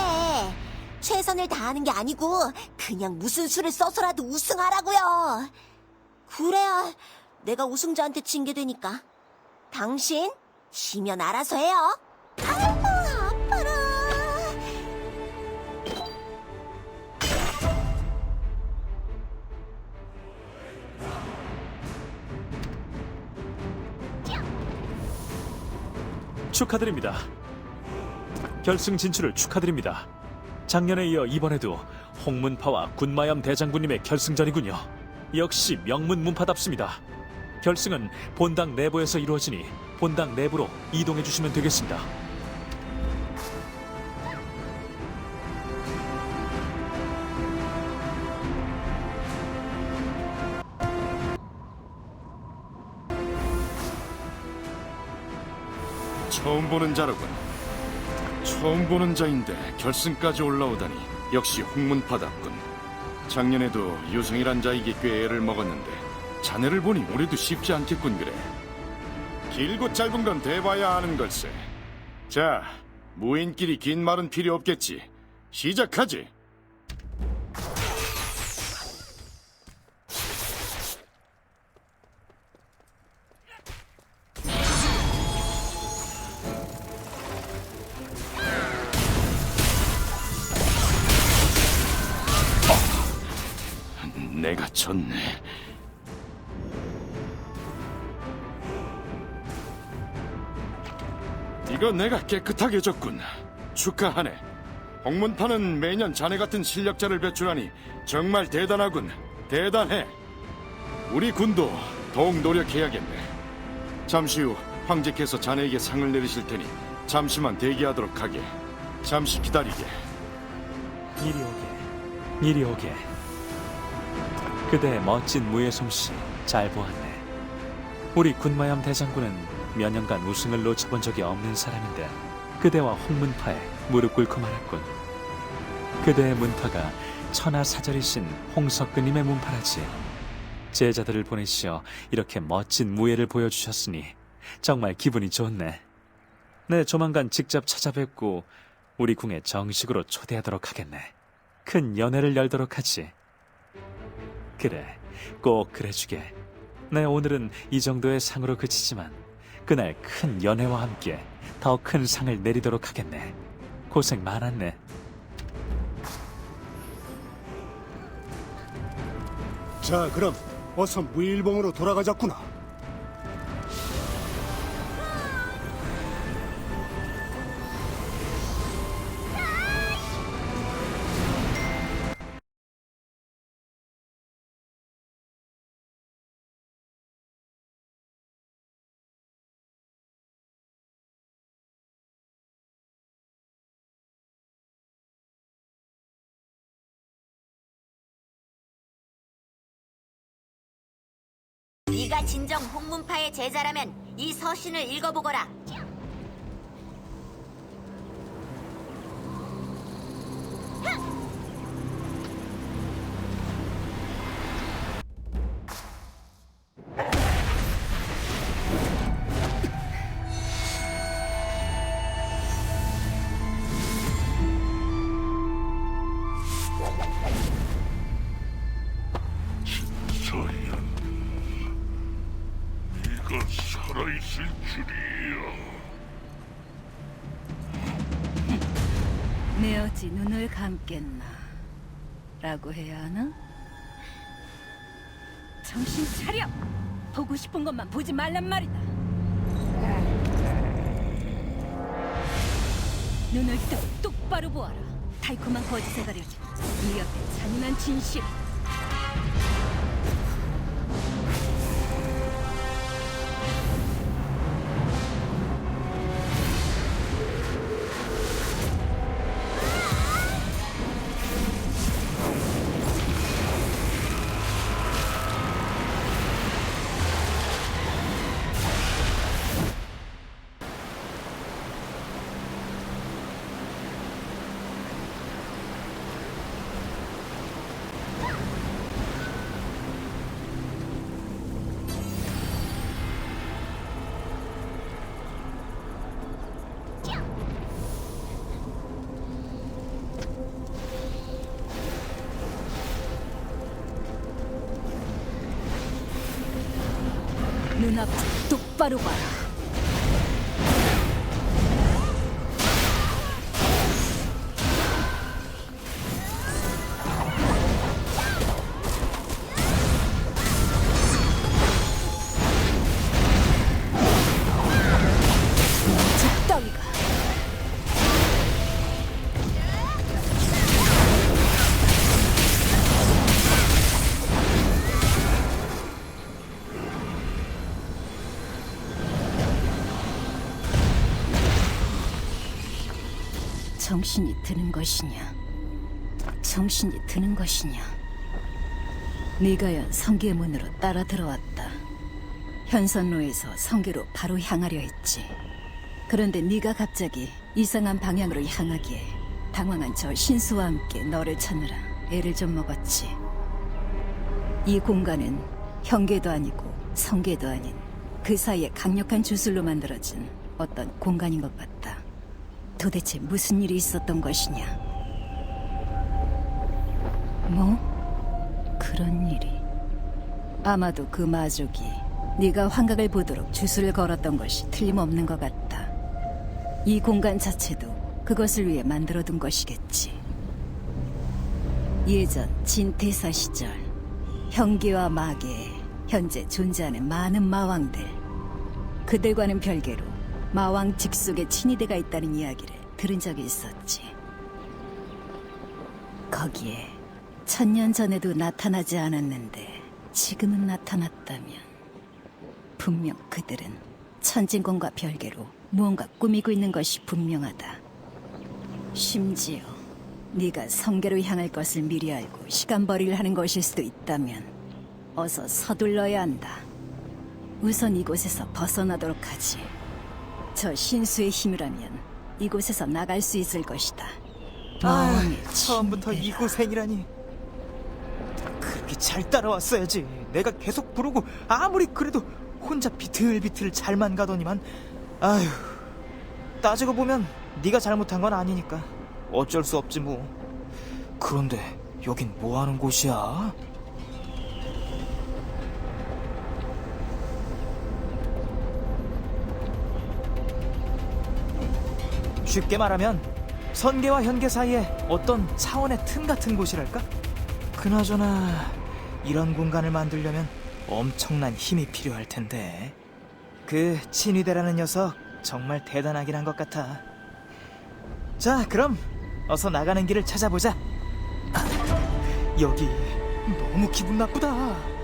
최선을 다하는 게 아니고 그냥 무슨 수를 써서라도 우승하라고요. 그래야 내가 우승자한테 징계 되니까. 당신 쉬면 알아서 해요. 아이고, 아파라. 축하드립니다. 결승 진출을 축하드립니다. 작년에 이어 이번에도 홍문파와 군마염 대장군님의 결승전이군요. 역시 명문 문파답습니다. 결승은 본당 내부에서 이루어지니 본당 내부로 이동해 주시면 되겠습니다. 처음 보는 자로군. 처음 보는 자인데 결승까지 올라오다니 역시 홍문파답군. 작년에도 유성이란 자에게 꽤 애를 먹었는데 자네를 보니 올해도 쉽지 않겠군. 그래, 길고 짧은 건 대봐야 아는 걸세. 자, 무인끼리 긴 말은 필요 없겠지. 시작하지. 내가 졌네. 이거 내가 깨끗하게 졌군. 축하하네. 홍문파는 매년 자네 같은 실력자를 배출하니 정말 대단하군. 대단해. 우리 군도 더욱 노력해야겠네. 잠시 후 황제께서 자네에게 상을 내리실 테니 잠시만 대기하도록 하게. 잠시 기다리게. 이리 오게. 그대의 멋진 무예 솜씨 잘 보았네. 우리 군마염 대장군은 몇 년간 우승을 놓쳐본 적이 없는 사람인데 그대와 홍문파에 무릎 꿇고 말았군. 그대의 문파가 천하사절이신 홍석근님의 문파라지. 제자들을 보내시어 이렇게 멋진 무예를 보여주셨으니 정말 기분이 좋네. 네, 조만간 직접 찾아뵙고 우리 궁에 정식으로 초대하도록 하겠네. 큰 연회를 열도록 하지. 그래, 꼭 그래주게. 네, 오늘은 이 정도의 상으로 그치지만 그날 큰 연회와 함께 더 큰 상을 내리도록 하겠네. 고생 많았네. 자, 그럼 어서 무일봉으로 돌아가자꾸나. 네가 진정 홍문파의 제자라면 이 서신을 읽어보거라. 살아있을 줄이야. 내 어찌 눈을 감겠나 라고 해야 하나? 정신 차려! 보고 싶은 것만 보지 말란 말이다. 눈을 똑바로 보아라. 달콤한 거짓에 가려진 이 앞에 잔인한 진실. 눈앞 똑바로 봐라. 저 따위가 정신이 드는 것이냐? 정신이 드는 것이냐? 네가 성계의 문으로 따라 들어왔다. 현선로에서 성계로 바로 향하려 했지. 그런데 네가 갑자기 이상한 방향으로 향하기에 당황한 저 신수와 함께 너를 찾느라 애를 좀 먹었지. 이 공간은 현계도 아니고 성계도 아닌 그 사이에 강력한 주술로 만들어진 어떤 공간인 것 같다. 도대체 무슨 일이 있었던 것이냐? 뭐? 그런 일이. 아마도 그 마족이 네가 환각을 보도록 주술을 걸었던 것이 틀림없는 것 같다. 이 공간 자체도 그것을 위해 만들어둔 것이겠지. 예전 진태사 시절 현계와 마계에 현재 존재하는 많은 마왕들, 그들과는 별개로 마왕 직속의 친위대가 있다는 이야기를 들은 적이 있었지. 거기에 1000년 전에도 나타나지 않았는데 지금은 나타났다면 분명 그들은 천진권과 별개로 무언가 꾸미고 있는 것이 분명하다. 심지어 네가 성계로 향할 것을 미리 알고 시간벌이를 하는 것일 수도 있다면 어서 서둘러야 한다. 우선 이곳에서 벗어나도록 하지. 저 신수의 힘이라면 이곳에서 나갈 수 있을 것이다. 처음부터 이 고생이라니. 그렇게 잘 따라왔어야지. 내가 계속 부르고 아무리 그래도 혼자 비틀비틀 잘만 가더니만. 아휴, 따지고 보면 네가 잘못한 건 아니니까 어쩔 수 없지 뭐. 그런데 여긴 뭐 하는 곳이야? 쉽게 말하면 선계와 현계 사이에 어떤 차원의 틈 같은 곳이랄까? 그나저나 이런 공간을 만들려면 엄청난 힘이 필요할 텐데. 그 친위대라는 녀석 정말 대단하긴 한 것 같아. 자, 그럼 어서 나가는 길을 찾아보자. 여기 너무 기분 나쁘다.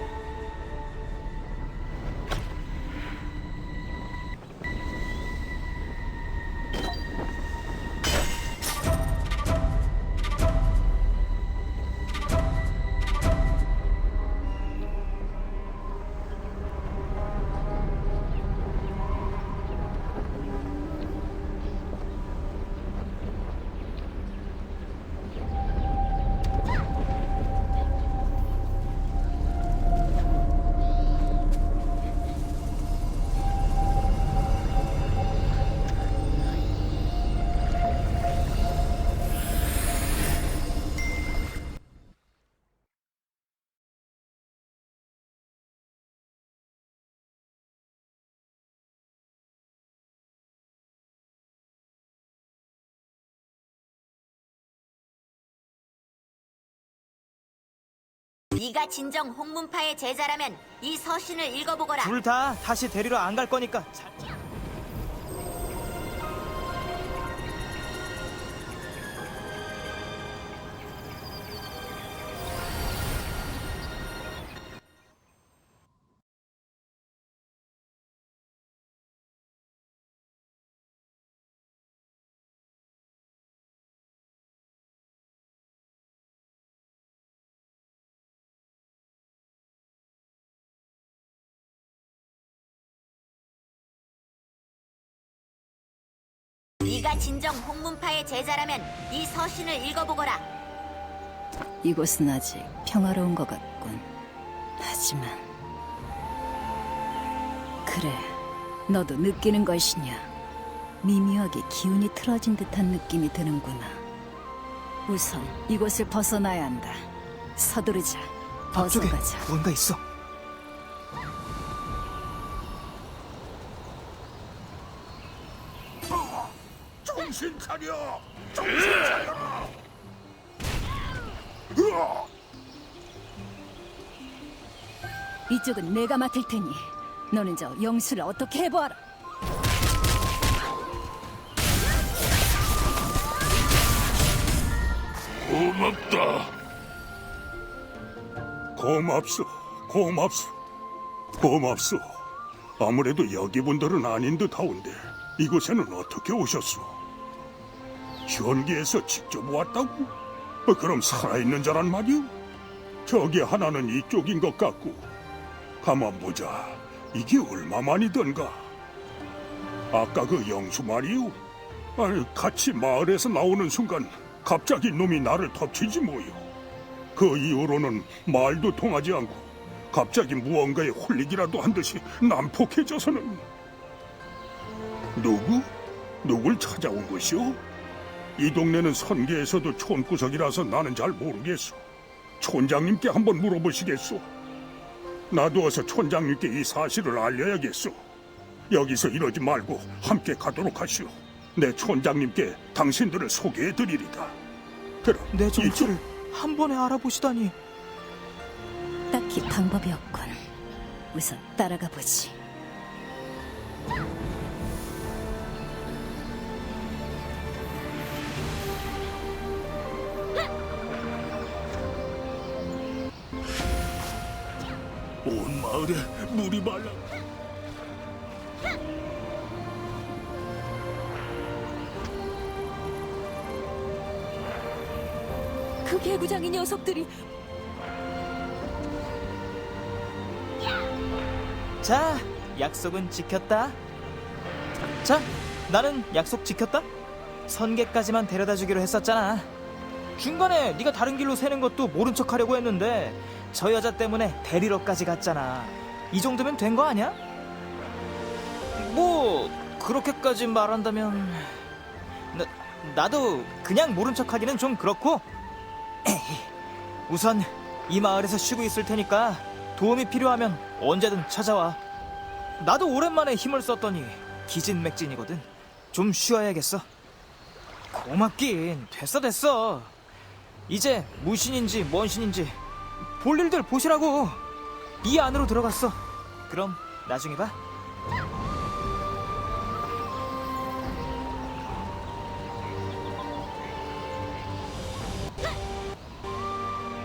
네가 진정 홍문파의 제자라면 이 서신을 읽어보거라. 둘 다 다시 데리러 안 갈 거니까 네가 진정 홍문파의 제자라면 이 서신을 읽어보거라. 이곳은 아직 평화로운 것 같군. 하지만 그래, 너도 느끼는 것이냐? 미묘하게 기운이 틀어진 듯한 느낌이 드는구나. 우선 이곳을 벗어나야 한다. 서두르자. 앞쪽에 벗어가자. 뭔가 있어. 정신 차려! 정신 차려라! 이쪽은 내가 맡을 테니 너는 저 영수를 어떻게 해보아라. 고맙다. 고맙소, 고맙소, 고맙소. 아무래도 여기 분들은 아닌 듯하온데 이곳에는 어떻게 오셨소? 현기에서 직접 왔다고? 그럼 살아있는 자란 말이오? 저기 하나는 이쪽인 것 같고. 가만 보자. 이게 얼마만이던가? 아까 그 영수 말이오? 아니, 같이 마을에서 나오는 순간 갑자기 놈이 나를 덮치지 뭐요. 그 이후로는 말도 통하지 않고 갑자기 무언가에 홀리기라도 한 듯이 난폭해져서는. 누굴 찾아온 것이오? 이 동네는 선계에서도 촌구석이라서 나는 잘 모르겠소. 촌장님께 한번 물어보시겠소? 나도 어서 촌장님께 이 사실을 알려야겠소. 여기서 이러지 말고 함께 가도록 하시오. 내 촌장님께 당신들을 소개해드리리다. 그럼 내 정체를 한 번에 알아보시다니. 딱히 방법이 없군. 우선 따라가 보지. 온 마을에 물이 말라. 그 개구장이 녀석들이. 자, 약속은 지켰다. 자, 나는 약속 지켰다. 선계까지만 데려다 주기로 했었잖아. 중간에 네가 다른 길로 새는 것도 모른 척하려고 했는데 저 여자 때문에 데리러까지 갔잖아. 이 정도면 된 거 아니야? 뭐 그렇게까지 말한다면 나도 그냥 모른 척하기는 좀 그렇고. 우선 이 마을에서 쉬고 있을 테니까 도움이 필요하면 언제든 찾아와. 나도 오랜만에 힘을 썼더니 기진맥진이거든. 좀 쉬어야겠어. 고맙긴. 됐어. 이제 무신인지 뭔 신인지 볼 일들 보시라고. 이 안으로 들어갔어. 그럼 나중에 봐.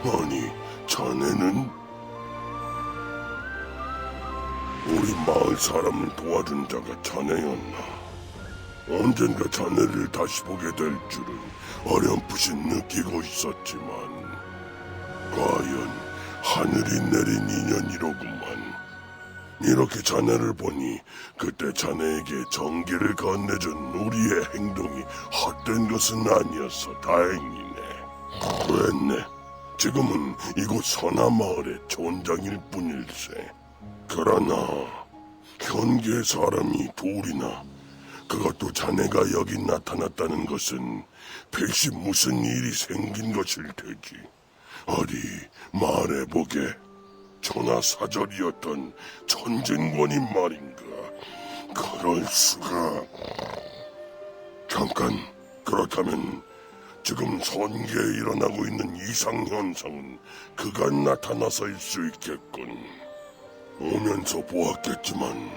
아니, 자네는? 우리 마을 사람을 도와준 자가 자네였나? 언젠가 자네를 다시 보게 될 줄은 어렴풋이 느끼고 있었지만 과연 하늘이 내린 인연이로구만. 이렇게 자네를 보니 그때 자네에게 정기를 건네준 우리의 행동이 헛된 것은 아니어서 다행이네. 됐네. 지금은 이곳 선화마을의 촌장일 뿐일세. 그러나 현계의 사람이 둘이나, 그것도 자네가 여기 나타났다는 것은 백시 무슨 일이 생긴 것일 테지. 어디 말해보게. 천하사절이었던 천진권이 말인가. 그럴 수가. 잠깐, 그렇다면 지금 선계에 일어나고 있는 이상현상은 그가 나타나서일 수 있겠군. 오면서 보았겠지만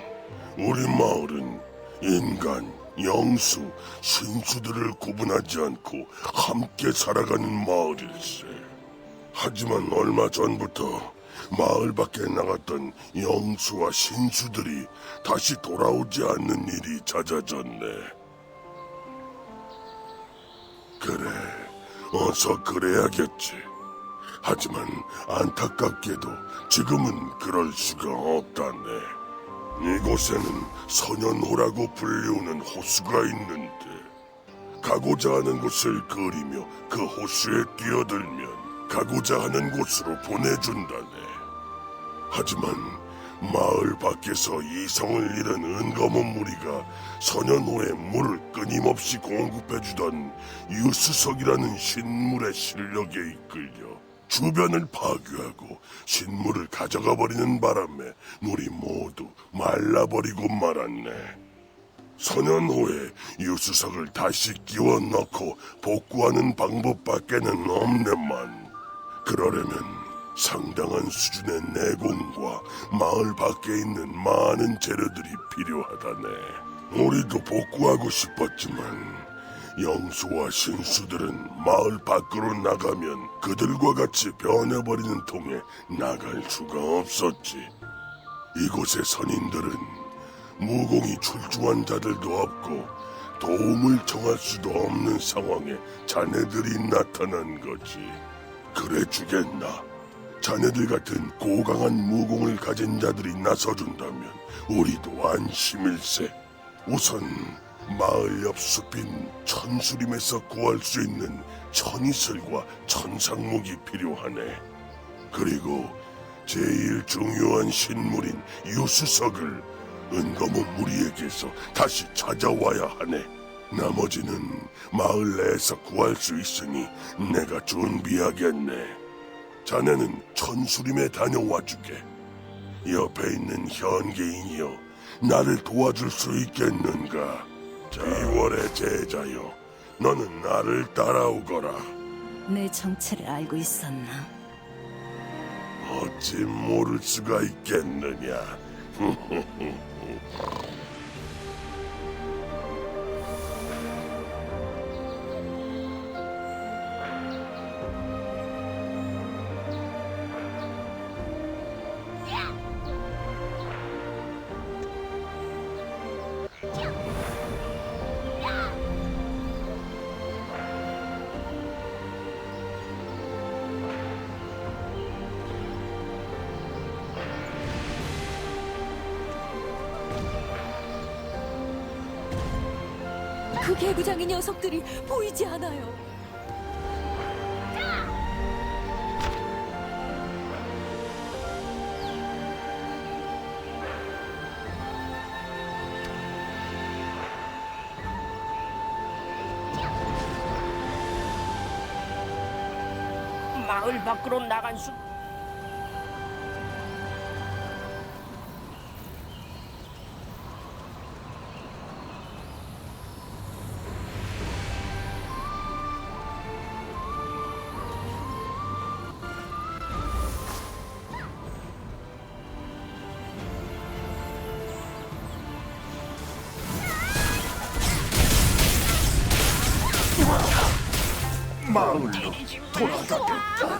우리 마을은 인간, 영수, 신수들을 구분하지 않고 함께 살아가는 마을일세. 하지만 얼마 전부터 마을 밖에 나갔던 영수와 신수들이 다시 돌아오지 않는 일이 잦아졌네. 그래, 어서 그래야겠지. 하지만 안타깝게도 지금은 그럴 수가 없다네. 이곳에는 선연호라고 불리우는 호수가 있는데 가고자 하는 곳을 그리며 그 호수에 뛰어들면 가고자 하는 곳으로 보내준다네. 하지만 마을 밖에서 이성을 잃은 은검은 무리가 선연호에 물을 끊임없이 공급해주던 유수석이라는 신물의 실력에 이끌려 주변을 파괴하고 신물을 가져가 버리는 바람에 물이 모두 말라버리고 말았네. 선연호에 유수석을 다시 끼워 넣고 복구하는 방법밖에는 없네만. 그러려면 상당한 수준의 내공과 마을 밖에 있는 많은 재료들이 필요하다네. 우리도 복구하고 싶었지만 영수와 신수들은 마을 밖으로 나가면 그들과 같이 변해버리는 통에 나갈 수가 없었지. 이곳의 선인들은 무공이 출중한 자들도 없고 도움을 청할 수도 없는 상황에 자네들이 나타난 거지. 그래 주겠나? 자네들 같은 고강한 무공을 가진 자들이 나서준다면 우리도 안심일세. 우선 마을 옆 숲인 천수림에서 구할 수 있는 천이슬과 천상목이 필요하네. 그리고 제일 중요한 신물인 유수석을 은검은 무리에게서 다시 찾아와야 하네. 나머지는 마을 내에서 구할 수 있으니 내가 준비하겠네. 자네는 천수림에 다녀와 주게. 옆에 있는 현계인이여, 나를 도와줄 수 있겠는가? 이월의 제자여, 너는 나를 따라오거라. 내 정체를 알고 있었나? 어찌 모를 수가 있겠느냐. 그 개구장의 녀석들이 보이지 않아요. 마을 밖으로 나간 수 마을로 돌아가겠다.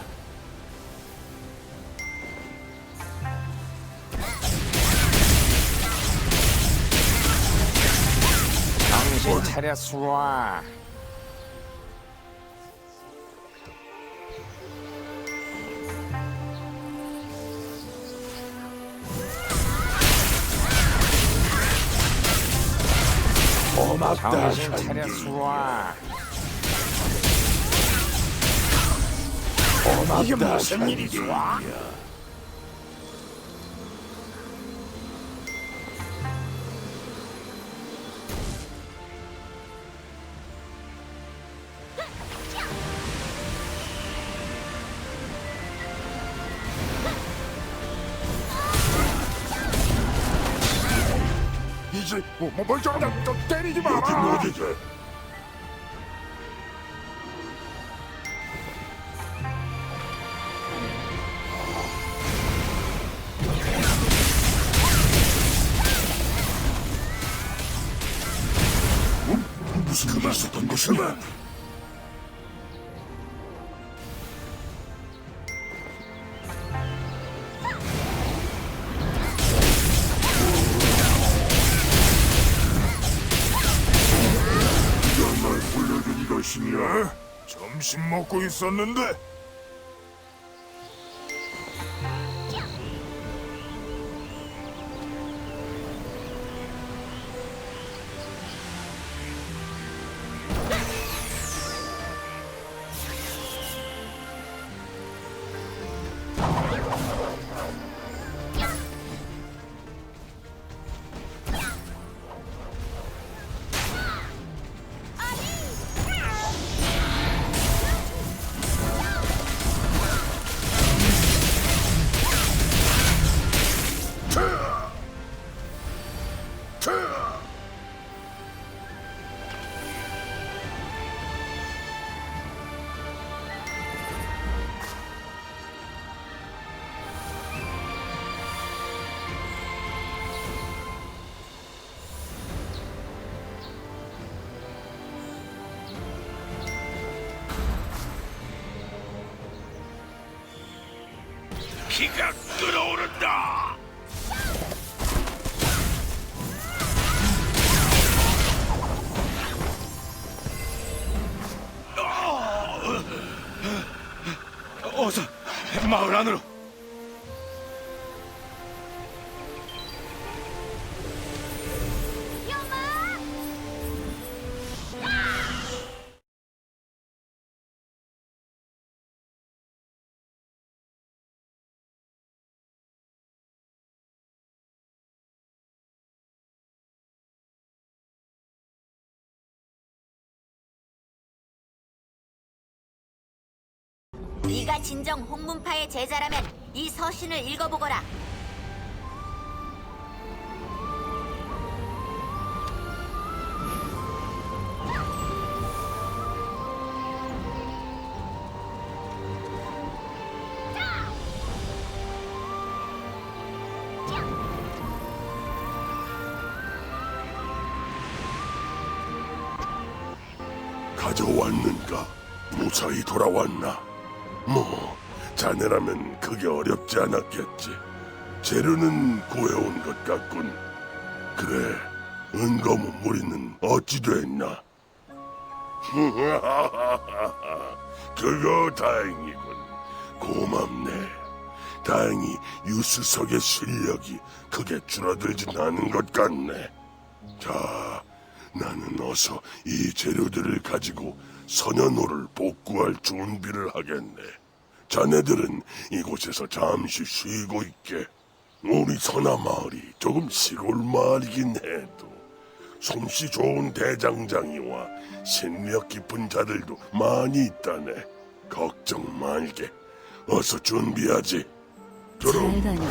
정신 차렸어. 고맙다, 정신 현기. 차렸어. 이게 고맙다, 무슨 현기. 일이죠? 이제 뭘 좀 때리지 여기 마라. 어디지? 무슨 일이 있었던 것이냐? 이건 날 불러준 것이냐? 점심 먹고 있었는데? 피가 끓어오른다. 어서 마을 안으로. 네가 진정 홍문파의 제자라면 이 서신을 읽어보거라. 가져왔는가? 무사히 돌아왔나? 뭐, 자네라면 그게 어렵지 않았겠지. 재료는 구해온 것 같군. 그래, 은거무 무리는 어찌 됐나? 그거 다행이군. 고맙네. 다행히 유수석의 실력이 크게 줄어들진 않은 것 같네. 자, 나는 어서 이 재료들을 가지고 선현호를 복구할 준비를 하겠네. 자네들은 이곳에서 잠시 쉬고 있게. 우리 선화마을이 조금 시골 마을이긴 해도 솜씨 좋은 대장장이와 신력 깊은 자들도 많이 있다네. 걱정 말게. 어서 준비하지. 잘 다녀와.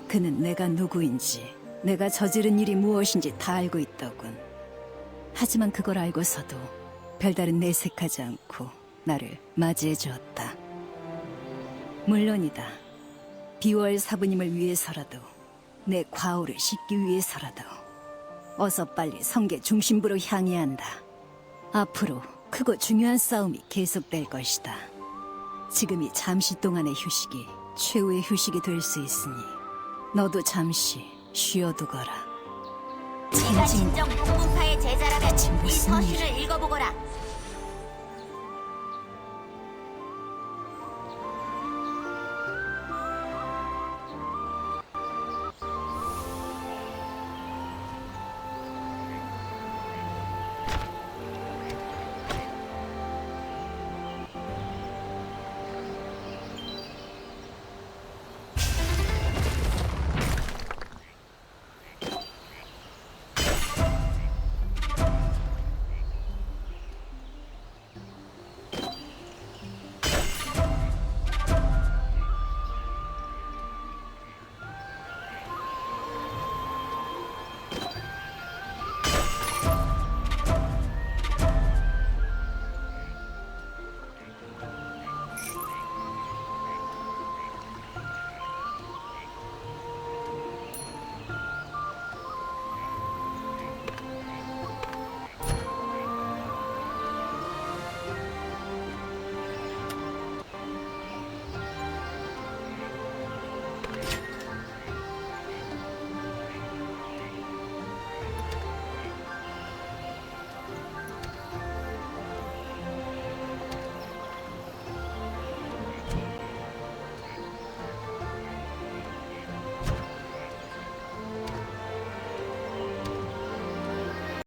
그는 내가 누구인지, 내가 저지른 일이 무엇인지 다 알고 있더군. 하지만 그걸 알고서도 별다른 내색하지 않고 나를 맞이해 주었다. 물론이다. 비월 사부님을 위해서라도, 내 과오를 씻기 위해서라도 어서 빨리 성계 중심부로 향해야 한다. 앞으로 크고 중요한 싸움이 계속될 것이다. 지금이 잠시 동안의 휴식이 최후의 휴식이 될 수 있으니 너도 잠시 쉬어두거라. 네가 진정 홍문파의 제자라면 이 서신을 읽어보거라.